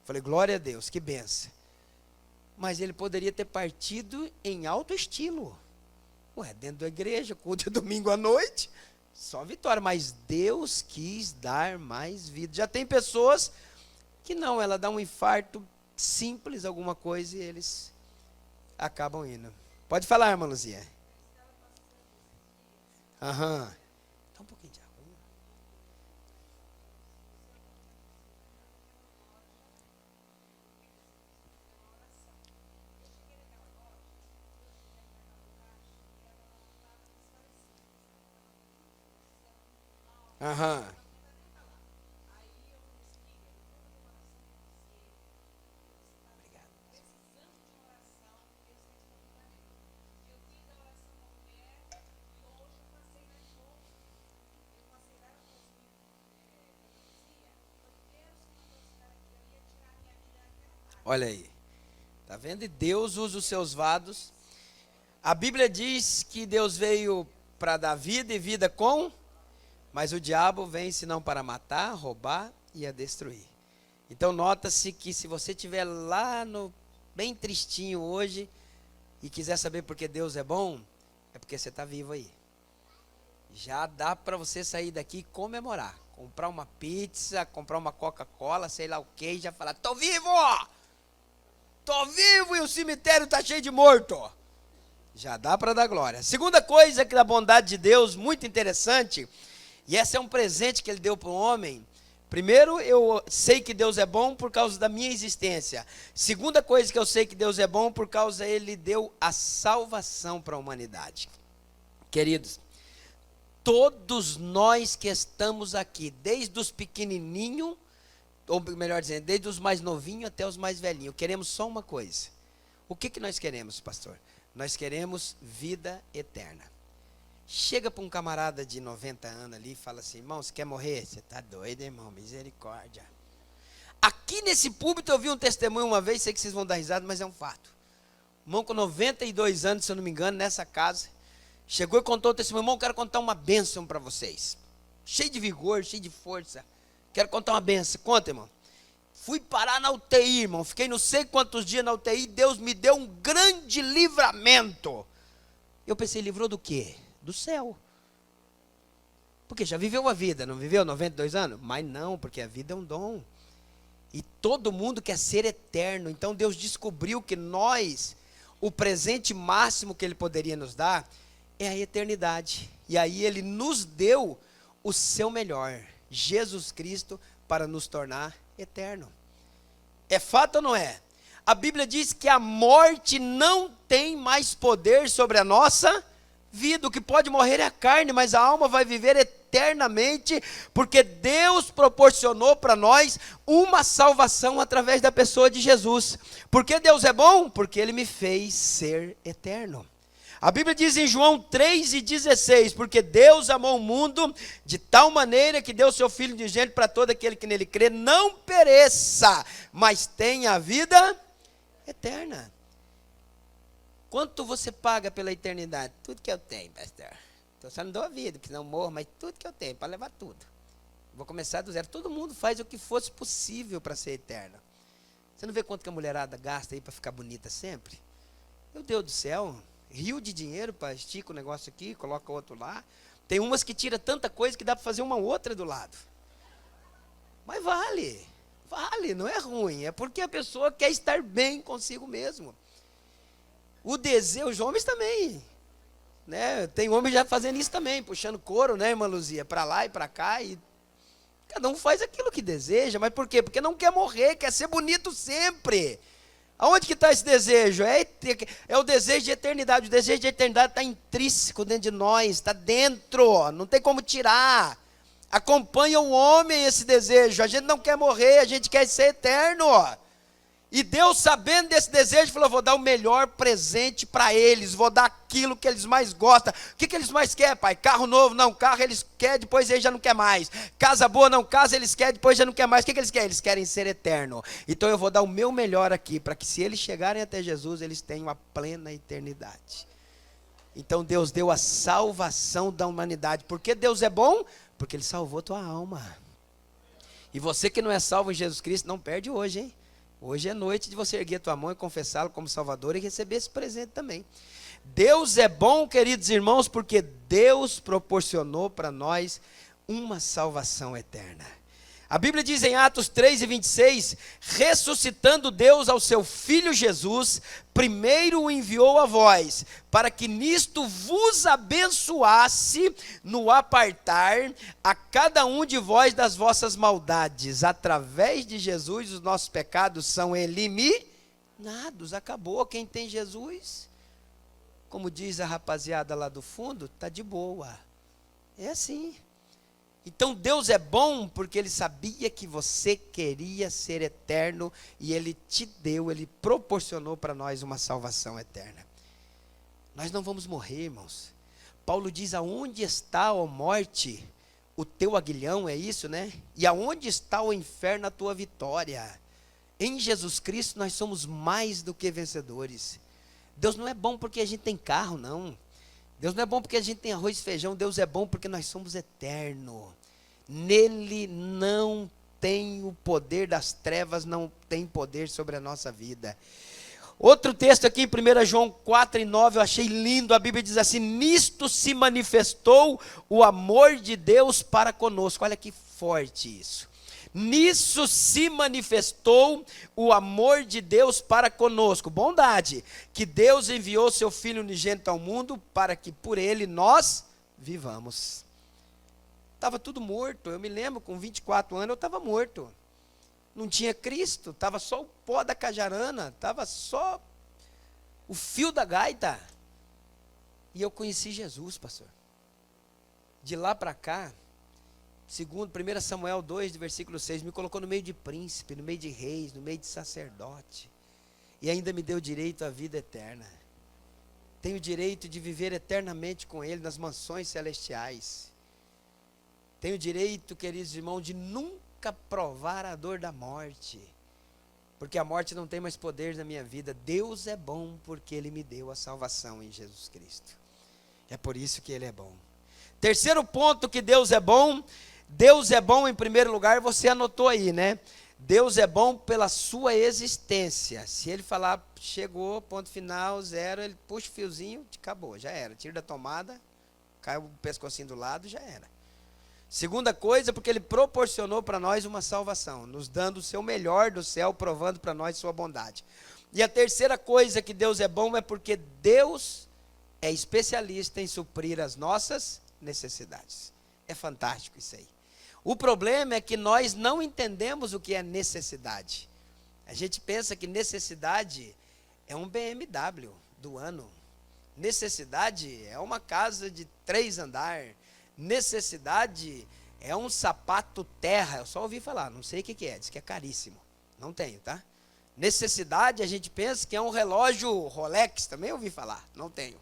falei, glória a Deus, que benção. Mas ele poderia ter partido em alto estilo. Ué, dentro da igreja, culto de domingo à noite, só vitória. Mas Deus quis dar mais vida. Já tem pessoas que não, ela dá um infarto simples, alguma coisa, e eles acabam indo. Pode falar, irmã Luzia. Aham. Dá um pouquinho de água. Aham. Olha aí. Tá vendo? E Deus usa os seus vasos. A Bíblia diz que Deus veio para dar vida e vida com, mas o diabo vem senão para matar, roubar e a destruir. Então nota-se que se você estiver lá no bem tristinho hoje e quiser saber por que Deus é bom, é porque você está vivo aí. Já dá para você sair daqui e comemorar. Comprar uma pizza, comprar uma Coca-Cola, sei lá o que, e já falar, tô vivo! Tô vivo e o cemitério está cheio de morto. Já dá para dar glória. Segunda coisa que da bondade de Deus, muito interessante, e esse é um presente que ele deu para o homem. Primeiro, eu sei que Deus é bom por causa da minha existência. Segunda coisa que eu sei que Deus é bom por causa ele deu a salvação para a humanidade. Queridos, todos nós que estamos aqui, desde os pequenininhos, ou melhor dizendo, desde os mais novinhos até os mais velhinhos, queremos só uma coisa. O que nós queremos, pastor? Nós queremos vida eterna. Chega para um camarada de 90 anos ali e fala assim, irmão, você quer morrer? Você está doido, irmão? Misericórdia. Aqui nesse púlpito eu vi um testemunho uma vez, sei que vocês vão dar risada, mas é um fato. Um irmão com 92 anos, se eu não me engano, nessa casa, chegou e contou o testemunho, irmão, quero contar uma bênção para vocês. Cheio de vigor, cheio de força. Quero contar uma benção. Conta, irmão. Fui parar na UTI, irmão. Fiquei não sei quantos dias na UTI. Deus me deu um grande livramento. Eu pensei, livrou do quê? Do céu. Porque já viveu a vida, não viveu 92 anos? Mas não, porque a vida é um dom. E todo mundo quer ser eterno. Então Deus descobriu que nós, o presente máximo que Ele poderia nos dar, é a eternidade. E aí Ele nos deu o seu melhor. Jesus Cristo, para nos tornar eterno. É fato ou não é? A Bíblia diz que a morte não tem mais poder sobre a nossa vida. O que pode morrer é a carne, mas a alma vai viver eternamente, porque Deus proporcionou para nós uma salvação através da pessoa de Jesus. Por que Deus é bom? Porque Ele me fez ser eterno. A Bíblia diz em João 3,16, porque Deus amou o mundo de tal maneira que deu seu Filho unigênito para todo aquele que nele crê, não pereça, mas tenha a vida eterna. Quanto você paga pela eternidade? Tudo que eu tenho, pastor. Então só não dou a vida, que não morro, mas tudo que eu tenho, para levar tudo. Vou começar do zero. Todo mundo faz o que fosse possível para ser eterno. Você não vê quanto que a mulherada gasta aí para ficar bonita sempre? Meu Deus do céu. Rio de dinheiro para estica o negócio aqui, coloca outro lá. Tem umas que tira tanta coisa que dá para fazer uma outra do lado. Mas vale. Vale, não é ruim, é porque a pessoa quer estar bem consigo mesmo. O desejo, os homens também, né? Tem homens já fazendo isso também, puxando couro, né, irmã Luzia, para lá e para cá, e cada um faz aquilo que deseja. Mas por quê? Porque não quer morrer, quer ser bonito sempre. Aonde que está esse desejo? É o desejo de eternidade. O desejo de eternidade está intrínseco dentro de nós, está dentro, não tem como tirar. Acompanha o homem esse desejo. A gente não quer morrer, a gente quer ser eterno. E Deus, sabendo desse desejo, falou: vou dar o melhor presente para eles, vou dar aquilo que eles mais gostam. O que eles mais querem, pai? Carro novo? Não, carro eles querem, depois eles já não querem mais. Casa boa? Não, casa eles querem, depois já não querem mais. O que eles querem? Eles querem ser eterno. Então eu vou dar o meu melhor aqui, para que se eles chegarem até Jesus, eles tenham a plena eternidade. Então Deus deu a salvação da humanidade. Por que Deus é bom? Porque Ele salvou tua alma. E você que não é salvo em Jesus Cristo, não perde hoje, hein? Hoje é noite de você erguer tua mão e confessá-lo como Salvador e receber esse presente também. Deus é bom, queridos irmãos, porque Deus proporcionou para nós uma salvação eterna. A Bíblia diz em Atos 3:26, ressuscitando Deus ao seu Filho Jesus, primeiro o enviou a vós, para que nisto vos abençoasse no apartar a cada um de vós das vossas maldades. Através de Jesus os nossos pecados são eliminados. Acabou. Quem tem Jesus, como diz a rapaziada lá do fundo, está de boa. É assim. Então Deus é bom porque Ele sabia que você queria ser eterno e Ele te deu, Ele proporcionou para nós uma salvação eterna. Nós não vamos morrer, irmãos. Paulo diz: aonde está, ó morte, o teu aguilhão, é isso, né? E aonde está o inferno, a tua vitória? Em Jesus Cristo nós somos mais do que vencedores. Deus não é bom porque a gente tem carro, não. Deus não é bom porque a gente tem arroz e feijão. Deus é bom porque nós somos eternos. Nele não tem o poder das trevas, não tem poder sobre a nossa vida. Outro texto aqui em 1 João 4:9, eu achei lindo. A Bíblia diz assim: nisto se manifestou o amor de Deus para conosco. Olha que forte isso. Nisso se manifestou o amor de Deus para conosco. Bondade, que Deus enviou seu Filho unigênito ao mundo para que por ele nós vivamos. Estava tudo morto. Eu me lembro, com 24 anos eu estava morto. Não tinha Cristo, estava só o pó da cajarana, estava só o fio da gaita. E eu conheci Jesus, pastor. De lá para cá, segundo 1 Samuel 2, versículo 6, me colocou no meio de príncipe, no meio de reis, no meio de sacerdote. E ainda me deu direito à vida eterna. Tenho direito de viver eternamente com Ele nas mansões celestiais. Tenho direito, queridos irmãos, de nunca provar a dor da morte. Porque a morte não tem mais poder na minha vida. Deus é bom porque Ele me deu a salvação em Jesus Cristo. É por isso que Ele é bom. Terceiro ponto que Deus é bom. Deus é bom em primeiro lugar, você anotou aí, né? Deus é bom pela sua existência. Se Ele falar, chegou, ponto final, zero, Ele puxa o fiozinho, acabou, já era. Tira da tomada, cai o pescocinho do lado, já era. Segunda coisa, porque Ele proporcionou para nós uma salvação, nos dando o seu melhor do céu, provando para nós sua bondade. E a terceira coisa que Deus é bom é porque Deus é especialista em suprir as nossas necessidades. É fantástico isso aí. O problema é que nós não entendemos o que é necessidade. A gente pensa que necessidade é um BMW do ano. Necessidade é uma casa de 3 andares. Necessidade é um sapato terra. Eu só ouvi falar, não sei o que é, diz que é caríssimo. Não tenho, tá? Necessidade, a gente pensa que é um relógio Rolex, também ouvi falar, não tenho.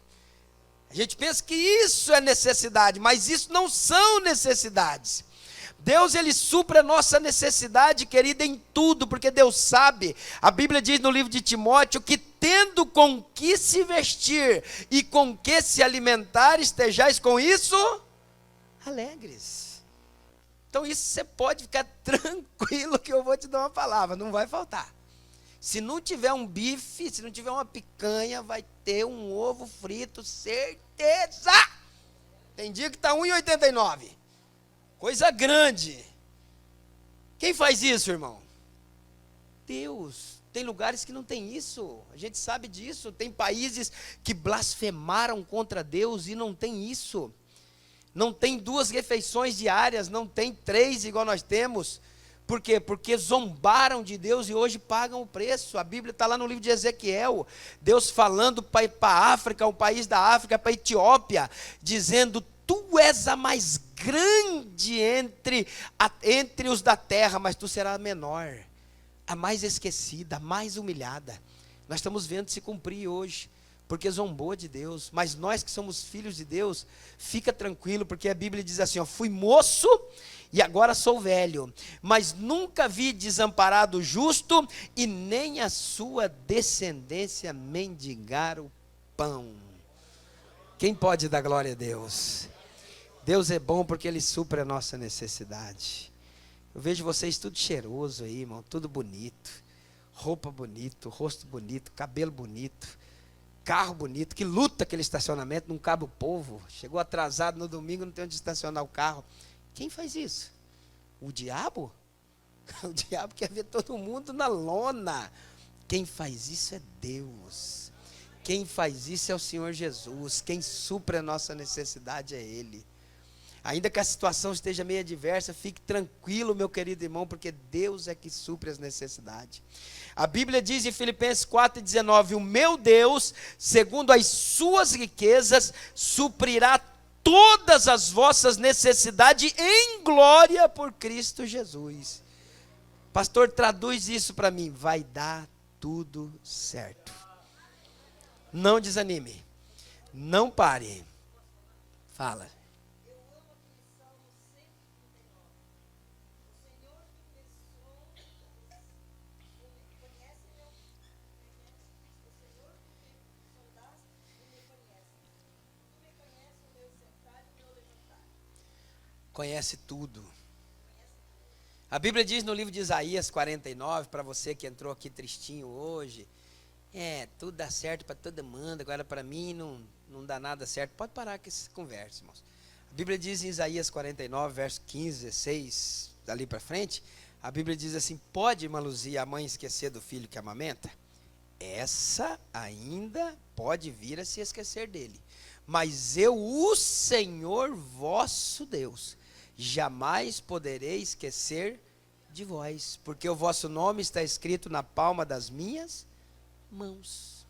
A gente pensa que isso é necessidade, mas isso não são necessidades. Deus, Ele supre a nossa necessidade, querida, em tudo, porque Deus sabe. A Bíblia diz no livro de Timóteo que tendo com que se vestir e com que se alimentar, estejais com isso alegres. Então isso você pode ficar tranquilo que eu vou te dar uma palavra, não vai faltar. Se não tiver um bife, se não tiver uma picanha, vai ter um ovo frito, certeza. Tem dia que está R$1,89. Coisa grande. Quem faz isso, irmão? Deus. Tem lugares que não tem isso, a gente sabe disso. Tem países que blasfemaram contra Deus e não tem isso. Não tem 2 refeições diárias, não tem 3 igual nós temos. Por quê? Porque zombaram de Deus e hoje pagam o preço. A Bíblia está lá no livro de Ezequiel, Deus falando para a África, um país da África, para a Etiópia, dizendo: tu és a mais grande entre os da terra, mas tu serás a menor, a mais esquecida, a mais humilhada. Nós estamos vendo se cumprir hoje, porque zombou de Deus. Mas nós que somos filhos de Deus, fica tranquilo, porque a Bíblia diz assim, ó: fui moço e agora sou velho, mas nunca vi desamparado o justo, e nem a sua descendência mendigar o pão. Quem pode dar glória a Deus? Deus é bom porque Ele supre a nossa necessidade. Eu vejo vocês tudo cheiroso aí, irmão, tudo bonito, roupa bonito, rosto bonito, cabelo bonito, carro bonito. Que luta aquele estacionamento, não cabe o povo. Chegou atrasado no domingo, não tem onde estacionar o carro. Quem faz isso? O diabo? O diabo quer ver todo mundo na lona. Quem faz isso é Deus. Quem faz isso é o Senhor Jesus. Quem supre a nossa necessidade é Ele. Ainda que a situação esteja meio adversa, fique tranquilo, meu querido irmão, porque Deus é que supre as necessidades. A Bíblia diz em Filipenses 4,19: o meu Deus, segundo as suas riquezas, suprirá todas as vossas necessidades em glória por Cristo Jesus. Pastor, traduz isso para mim. Vai dar tudo certo. Não desanime. Não pare. Fala. Conhece tudo. A Bíblia diz no livro de Isaías 49, para você que entrou aqui tristinho hoje: tudo dá certo para todo mundo, agora para mim não dá nada certo. Pode parar com essa conversa, irmãos. A Bíblia diz em Isaías 49, verso 15, 16, dali para frente, a Bíblia diz assim: pode, irmã Luzia, a mãe esquecer do filho que amamenta? Essa ainda pode vir a se esquecer dele. Mas eu, o Senhor vosso Deus, jamais poderei esquecer de vós, porque o vosso nome está escrito na palma das minhas mãos.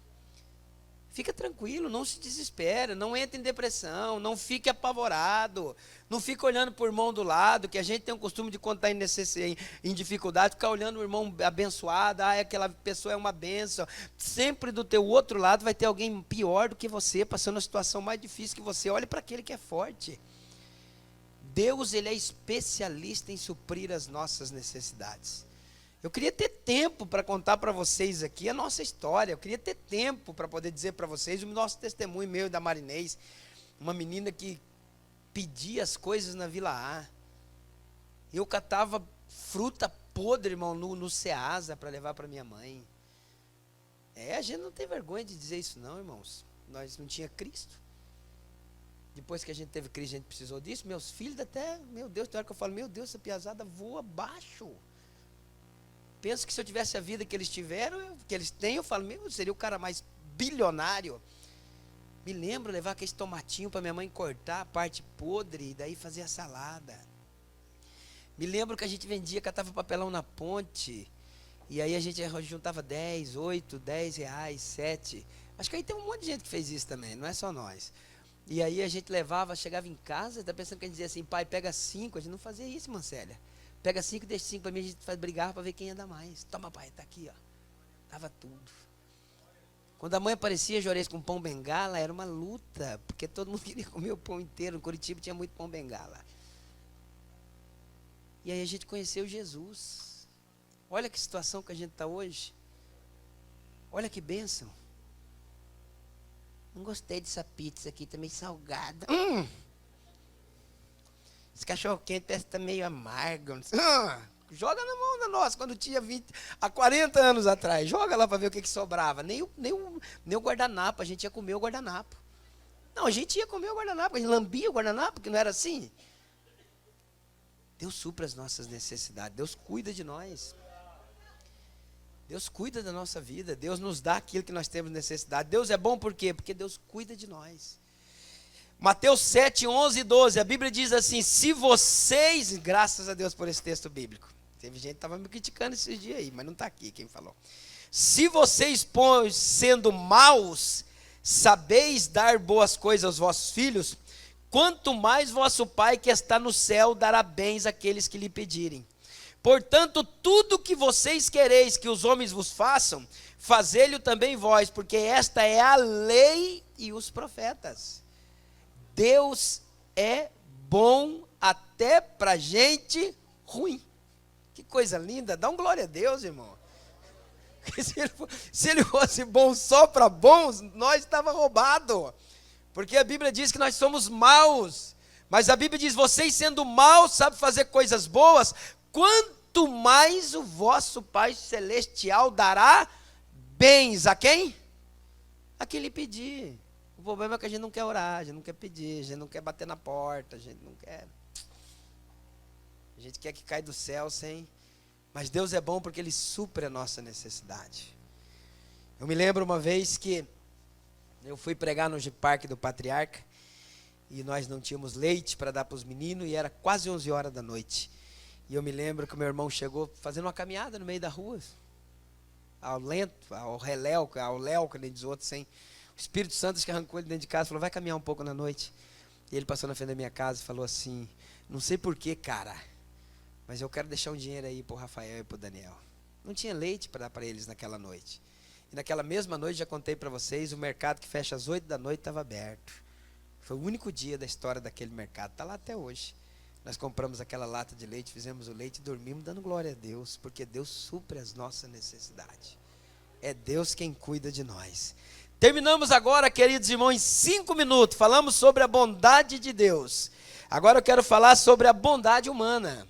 Fica tranquilo, não se desespera, não entre em depressão, não fique apavorado, não fique olhando para o irmão do lado, que a gente tem o costume de contar em dificuldade, ficar olhando o irmão abençoado, aquela pessoa é uma bênção. Sempre do teu outro lado vai ter alguém pior do que você, passando a situação mais difícil que você. Olhe para aquele que é forte. Deus, Ele é especialista em suprir as nossas necessidades. Eu queria ter tempo para contar para vocês aqui a nossa história. Eu queria ter tempo para poder dizer para vocês o nosso testemunho, meu e da Marinês. Uma menina que pedia as coisas na Vila A. Eu catava fruta podre, irmão, no Ceasa para levar para minha mãe. A gente não tem vergonha de dizer isso não, irmãos. Nós não tinha Cristo. Depois que a gente teve Cristo, a gente precisou disso. Meus filhos até, meu Deus, tem hora que eu falo: meu Deus, essa piazada voa baixo. Penso que se eu tivesse a vida que eles tiveram, que eles têm, eu falo: meu, seria o cara mais bilionário. Me lembro levar aquele tomatinho para minha mãe cortar a parte podre e daí fazer a salada. Me lembro que a gente vendia, catava papelão na ponte, e aí a gente juntava 10, 8, 10 reais, 7. Acho que aí tem um monte de gente que fez isso também, não é só nós. E aí a gente levava, chegava em casa, tá pensando que a gente dizia assim: pai, pega 5. A gente não fazia isso, Mancélia. Pega 5 e deixa 5 para mim, a gente brigava para ver quem ia dar mais. Toma, pai, tá aqui, ó. Tava tudo. Quando a mãe aparecia, Juarez, com pão bengala, era uma luta, porque todo mundo queria comer o pão inteiro. Em Curitiba tinha muito pão bengala. E aí a gente conheceu Jesus. Olha que situação que a gente está hoje. Olha que bênção. Não gostei dessa pizza aqui, tá meio salgada. Esse cachorro quente parece que tá meio amargo. Joga na mão da nossa, quando tinha 20, há 40 anos atrás. Joga lá para ver o que sobrava. Nem o guardanapo, a gente ia comer o guardanapo. Não, a gente ia comer o guardanapo, a gente lambia o guardanapo, que não era assim. Deus supra as nossas necessidades, Deus cuida de nós. Deus cuida da nossa vida, Deus nos dá aquilo que nós temos necessidade. Deus é bom por quê? Porque Deus cuida de nós. Mateus 7, 11 e 12, a Bíblia diz assim: se vocês, graças a Deus por esse texto bíblico, teve gente que estava me criticando esses dias aí, mas não está aqui quem falou. Se vocês, pois, sendo maus, sabeis dar boas coisas aos vossos filhos, quanto mais vosso Pai que está no céu dará bens àqueles que lhe pedirem. Portanto, tudo que vocês quereis que os homens vos façam, fazei-lhe também vós, porque esta é a lei e os profetas. Deus é bom até para gente ruim. Que coisa linda, dá um glória a Deus, irmão. Se ele fosse bom só para bons, nós estava roubado. Porque a Bíblia diz que nós somos maus. Mas a Bíblia diz, vocês sendo maus, sabem fazer coisas boas, quanto mais o vosso Pai Celestial dará bens a quem? A quem lhe pedir. O problema é que a gente não quer orar, a gente não quer pedir, a gente não quer bater na porta, a gente não quer. A gente quer que caia do céu sem. Mas Deus é bom porque Ele supre a nossa necessidade. Eu me lembro uma vez que eu fui pregar no Parque do Patriarca e nós não tínhamos leite para dar para os meninos e era quase 11 horas da noite. E eu me lembro que o meu irmão chegou fazendo uma caminhada no meio da rua, ao lento, ao reléu, ao léu, que nem diz o outro, sem. O Espírito Santo que arrancou ele dentro de casa, falou, vai caminhar um pouco na noite. E ele passou na frente da minha casa e falou assim, não sei porquê, cara, mas eu quero deixar um dinheiro aí para o Rafael e para o Daniel. Não tinha leite para dar para eles naquela noite. E naquela mesma noite, já contei para vocês, o mercado que fecha às 8 da noite estava aberto. Foi o único dia da história daquele mercado, está lá até hoje. Nós compramos aquela lata de leite, fizemos o leite e dormimos dando glória a Deus, porque Deus supre as nossas necessidades. É Deus quem cuida de nós. Terminamos agora, queridos irmãos, em 5 minutos, falamos sobre a bondade de Deus. Agora eu quero falar sobre a bondade humana,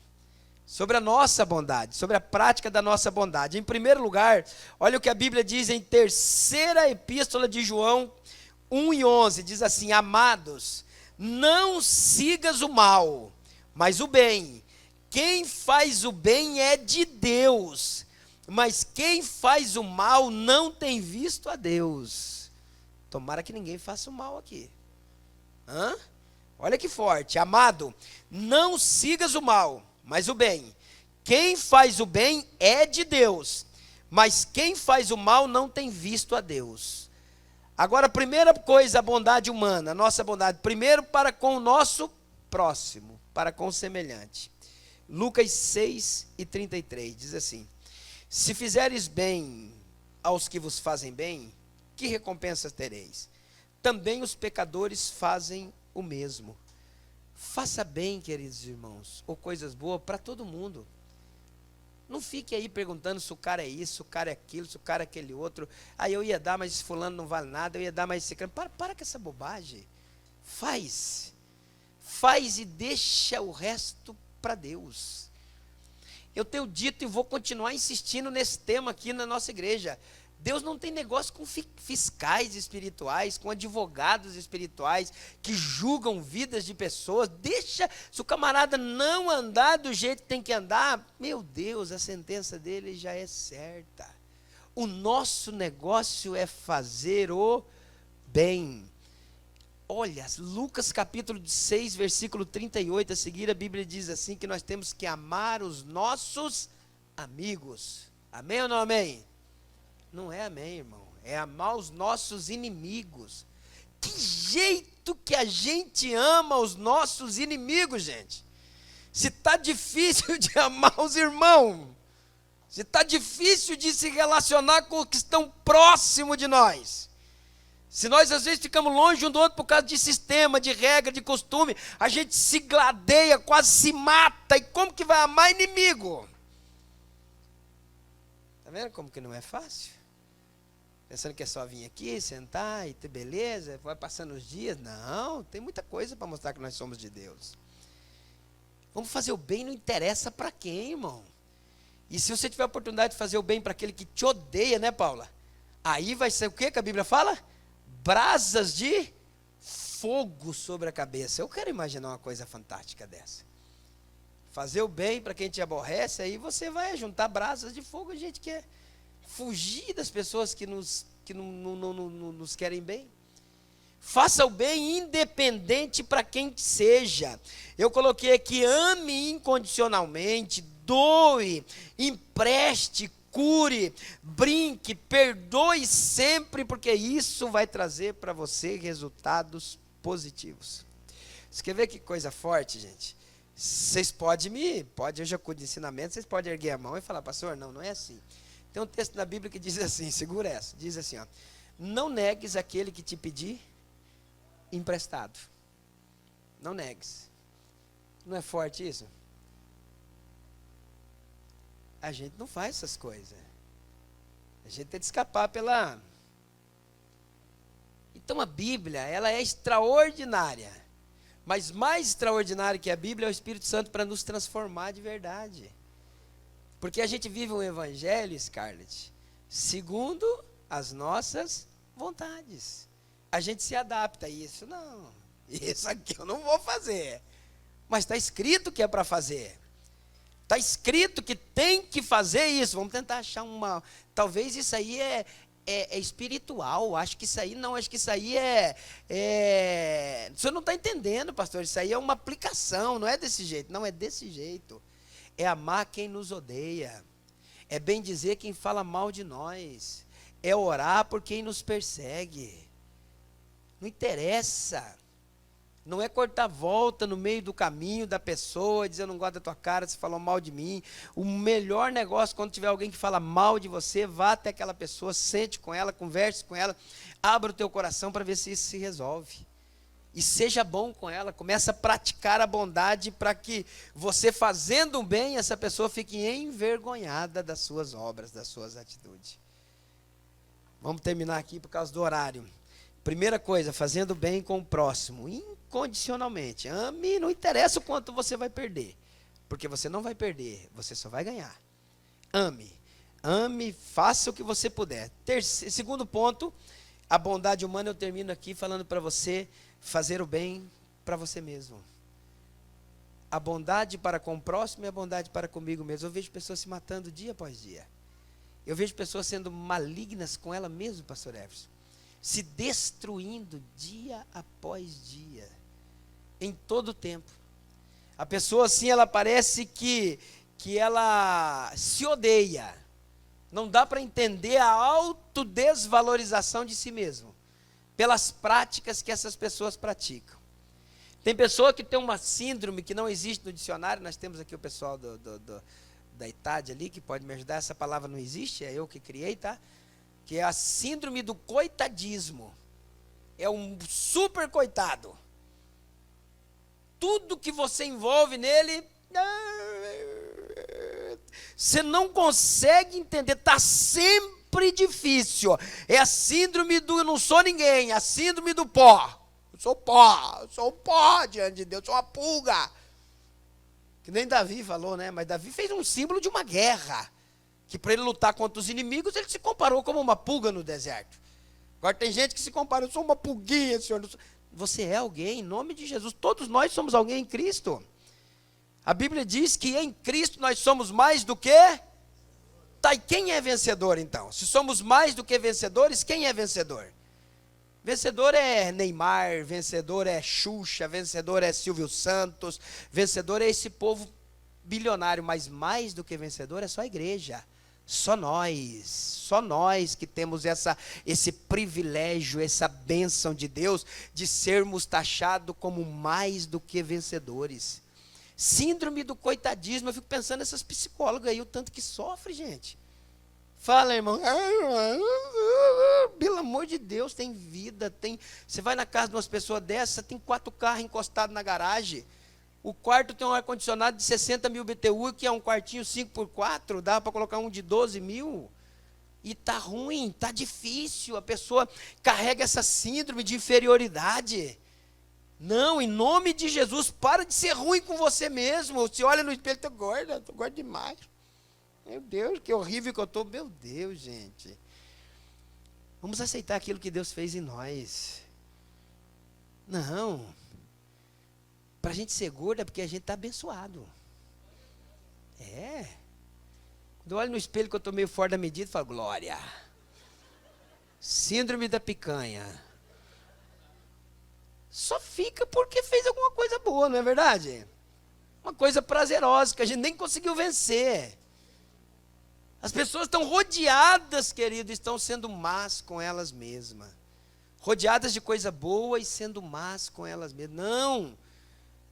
sobre a nossa bondade, sobre a prática da nossa bondade. Em primeiro lugar, olha o que a Bíblia diz em terceira epístola de João 1 e 11, diz assim, amados, não sigas o mal, mas o bem. Quem faz o bem é de Deus, mas quem faz o mal não tem visto a Deus. Tomara que ninguém faça o mal aqui. Olha que forte. Amado, não sigas o mal, mas o bem. Quem faz o bem é de Deus, mas quem faz o mal não tem visto a Deus. Agora, a primeira coisa, a bondade humana, a nossa bondade. Primeiro, para com o nosso próximo, para com o semelhante. Lucas 6 e 33, diz assim, se fizeres bem aos que vos fazem bem, que recompensas tereis? Também os pecadores fazem o mesmo. Faça bem, queridos irmãos, ou coisas boas para todo mundo. Não fique aí perguntando se o cara é isso, se o cara é aquilo, se o cara é aquele outro. Aí eu ia dar, mas esse fulano não vale nada, eu ia dar, mas esse cara... Para com essa bobagem. Faz e deixa o resto para Deus. Eu tenho dito e vou continuar insistindo nesse tema aqui na nossa igreja. Deus não tem negócio com fiscais espirituais, com advogados espirituais que julgam vidas de pessoas. Deixa, se o camarada não andar do jeito que tem que andar, meu Deus, a sentença dele já é certa. O nosso negócio é fazer o bem. Olha, Lucas capítulo 6, versículo 38, a seguir a Bíblia diz assim, que nós temos que amar os nossos amigos. Amém ou não amém? Não é amém, irmão. É amar os nossos inimigos. Que jeito que a gente ama os nossos inimigos, gente. Se está difícil de amar os irmãos, se está difícil de se relacionar com os que estão próximos de nós, se nós às vezes ficamos longe um do outro por causa de sistema, de regra, de costume, a gente se gladeia, quase se mata, e como que vai amar inimigo? Está vendo como que não é fácil? Pensando que é só vir aqui, sentar e ter beleza, vai passando os dias. Não, tem muita coisa para mostrar que nós somos de Deus. Vamos fazer o bem, não interessa para quem, irmão. E se você tiver a oportunidade de fazer o bem para aquele que te odeia, né, Paula? Aí vai ser o que a Bíblia fala? Brasas de fogo sobre a cabeça. Eu quero imaginar uma coisa fantástica dessa. Fazer o bem para quem te aborrece, aí você vai juntar brasas de fogo, a gente quer fugir das pessoas que não nos querem bem. Faça o bem independente para quem seja. Eu coloquei aqui: ame incondicionalmente, doe, empreste, cure, brinque, perdoe sempre, porque isso vai trazer para você resultados positivos. Você quer ver que coisa forte, gente? Vocês eu já cuido de ensinamento, vocês podem erguer a mão e falar: pastor, não é assim. Tem um texto na Bíblia que diz assim, segura essa, diz assim, ó: não negues aquele que te pedir emprestado. Não negues. Não é forte isso? A gente não faz essas coisas. A gente tem que escapar pela... Então a Bíblia, ela é extraordinária. Mas mais extraordinário que a Bíblia é o Espírito Santo para nos transformar de verdade. Porque a gente vive um evangelho, Scarlett, segundo as nossas vontades. A gente se adapta a isso. Não, isso aqui eu não vou fazer. Mas está escrito que é para fazer. Está escrito que tem que fazer isso. Vamos tentar achar uma... Talvez isso aí é espiritual. Acho que isso aí não. Acho que isso aí O senhor não está entendendo, pastor. Isso aí é uma aplicação. Não é desse jeito. Não é desse jeito. É amar quem nos odeia. É bem dizer quem fala mal de nós. É orar por quem nos persegue. Não interessa. Não é cortar volta no meio do caminho da pessoa, dizer: eu não gosto da tua cara, você falou mal de mim. O melhor negócio, quando tiver alguém que fala mal de você, vá até aquela pessoa, sente com ela, converse com ela, abra o teu coração para ver se isso se resolve. E seja bom com ela, comece a praticar a bondade para que você, fazendo bem, essa pessoa fique envergonhada das suas obras, das suas atitudes. Vamos terminar aqui por causa do horário. Primeira coisa, fazendo bem com o próximo, incondicionalmente. Ame, não interessa o quanto você vai perder, porque você não vai perder, você só vai ganhar. Ame, faça o que você puder. Segundo ponto, a bondade humana, eu termino aqui falando para você fazer o bem para você mesmo. A bondade para com o próximo e a bondade para comigo mesmo. Eu vejo pessoas se matando dia após dia. Eu vejo pessoas sendo malignas com ela mesma, pastor Everson. Se destruindo dia após dia, em todo o tempo. A pessoa assim, ela parece que ela se odeia. Não dá para entender a autodesvalorização de si mesmo, pelas práticas que essas pessoas praticam. Tem pessoa que tem uma síndrome que não existe no dicionário. Nós temos aqui o pessoal da ITAD ali, que pode me ajudar. Essa palavra não existe, é eu que criei, tá? Que é a síndrome do coitadismo. É um super coitado. Tudo que você envolve nele, você não consegue entender, está sempre difícil. É a síndrome do eu não sou ninguém, a síndrome do pó. Eu sou um pó diante de Deus, sou uma pulga. Que nem Davi falou, né? Mas Davi fez um símbolo de uma guerra. Que para ele lutar contra os inimigos, ele se comparou como uma pulga no deserto. Agora tem gente que se compara: eu sou uma pulguinha, Senhor. Você é alguém, em nome de Jesus. Todos nós somos alguém em Cristo. A Bíblia diz que em Cristo nós somos mais do que... Tá, e quem é vencedor então? Se somos mais do que vencedores, quem é vencedor? Vencedor é Neymar, vencedor é Xuxa, vencedor é Silvio Santos, vencedor é esse povo bilionário, mas mais do que vencedor é só a igreja. Só nós que temos esse privilégio, essa bênção de Deus, de sermos taxados como mais do que vencedores. Síndrome do coitadismo, eu fico pensando nessas psicólogas aí, o tanto que sofre, gente. Fala, irmão, pelo amor de Deus, tem vida, você vai na casa de umas pessoas dessas, tem 4 carros encostados na garagem. O quarto tem um ar-condicionado de 60 mil BTU, que é um quartinho 5x4, dá para colocar um de 12 mil. E está ruim, está difícil, a pessoa carrega essa síndrome de inferioridade. Não, em nome de Jesus, para de ser ruim com você mesmo. Você olha no espelho, estou gorda demais. Meu Deus, que horrível que eu estou. Meu Deus, gente. Vamos aceitar aquilo que Deus fez em nós. Não. Para a gente ser gordo é porque a gente está abençoado. Quando eu olho no espelho que eu estou meio fora da medida, eu falo, glória. Síndrome da picanha. Só fica porque fez alguma coisa boa, não é verdade? Uma coisa prazerosa que a gente nem conseguiu vencer. As pessoas estão rodeadas, querido, estão sendo más com elas mesmas. Rodeadas de coisa boa e sendo más com elas mesmas. Não,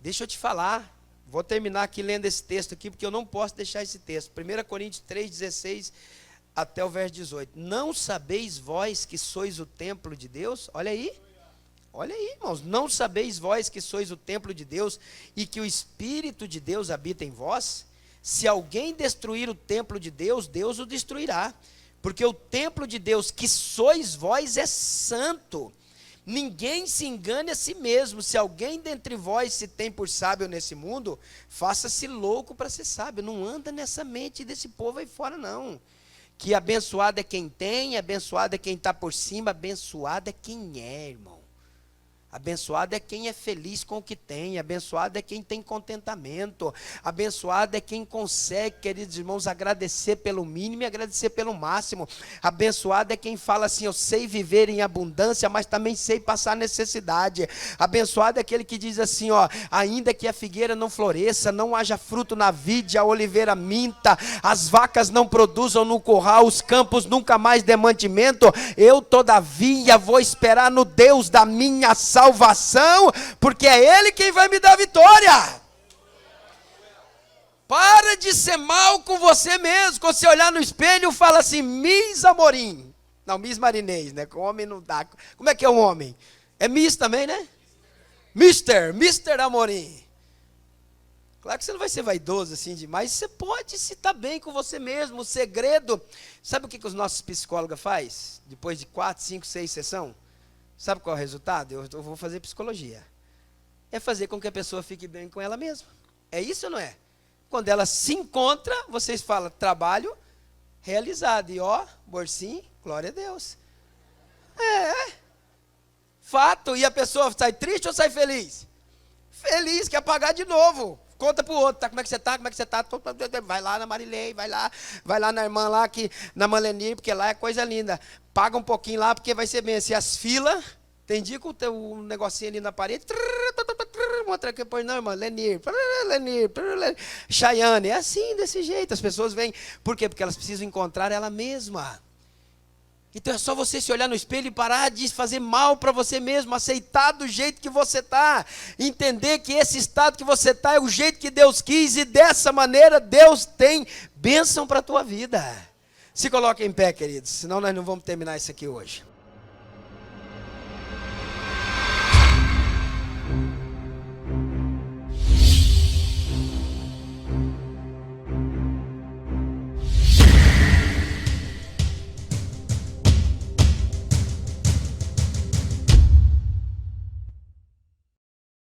deixa eu te falar. Vou terminar aqui lendo esse texto aqui, porque eu não posso deixar esse texto. 1 Coríntios 3,16 até o verso 18. Não sabeis vós que sois o templo de Deus? Olha aí. Olha aí, irmãos. Não sabeis vós que sois o templo de Deus e que o Espírito de Deus habita em vós? Se alguém destruir o templo de Deus, Deus o destruirá. Porque o templo de Deus que sois vós é santo. Ninguém se engane a si mesmo. Se alguém dentre vós se tem por sábio nesse mundo, faça-se louco para ser sábio. Não anda nessa mente desse povo aí fora, não. Que abençoado é quem tem, abençoado é quem está por cima, abençoado é quem é, irmão. Abençoado é quem é feliz com o que tem, abençoado é quem tem contentamento, abençoado é quem consegue, queridos irmãos, agradecer pelo mínimo e agradecer pelo máximo. Abençoado é quem fala assim, eu sei viver em abundância, mas também sei passar necessidade. Abençoado é aquele que diz assim, ó, ainda que a figueira não floresça, não haja fruto na vide, a oliveira minta, as vacas não produzam no curral, os campos nunca mais dê mantimento, eu todavia vou esperar no Deus da minha salvação, porque é Ele quem vai me dar vitória. Para de ser mal com você mesmo. Quando você olhar no espelho, fala assim, Miss Amorim. Não, Miss Marinês, né? Com homem não dá. Como é que é um homem? É Miss também, né? Mister Amorim. Claro que você não vai ser vaidoso assim demais. Você pode se estar bem com você mesmo. O segredo, sabe o que os nossos psicólogos fazem? Depois de 4, 5, 6 sessões? Sabe qual é o resultado? Eu vou fazer psicologia. É fazer com que a pessoa fique bem com ela mesma. É isso ou não é? Quando ela se encontra, vocês falam, trabalho realizado. E ó, Borsim, glória a Deus. Fato. E a pessoa sai triste ou sai feliz? Feliz, quer pagar de novo. Conta pro outro, tá? Como é que você tá? Como é que você tá? Vai lá na Marilei, vai lá na irmã lá, na Malenir, porque lá é coisa linda. Paga um pouquinho lá, porque vai ser bem assim. As filas, tem dia com o negocinho ali na parede, mostra aqui, pois não, irmã, Lenir, Chayane, é assim, desse jeito. As pessoas vêm, por quê? Porque elas precisam encontrar ela mesma. Então é só você se olhar no espelho e parar de fazer mal para você mesmo, aceitar do jeito que você está, entender que esse estado que você está é o jeito que Deus quis e dessa maneira Deus tem bênção para a tua vida. Se coloque em pé, queridos, senão nós não vamos terminar isso aqui hoje.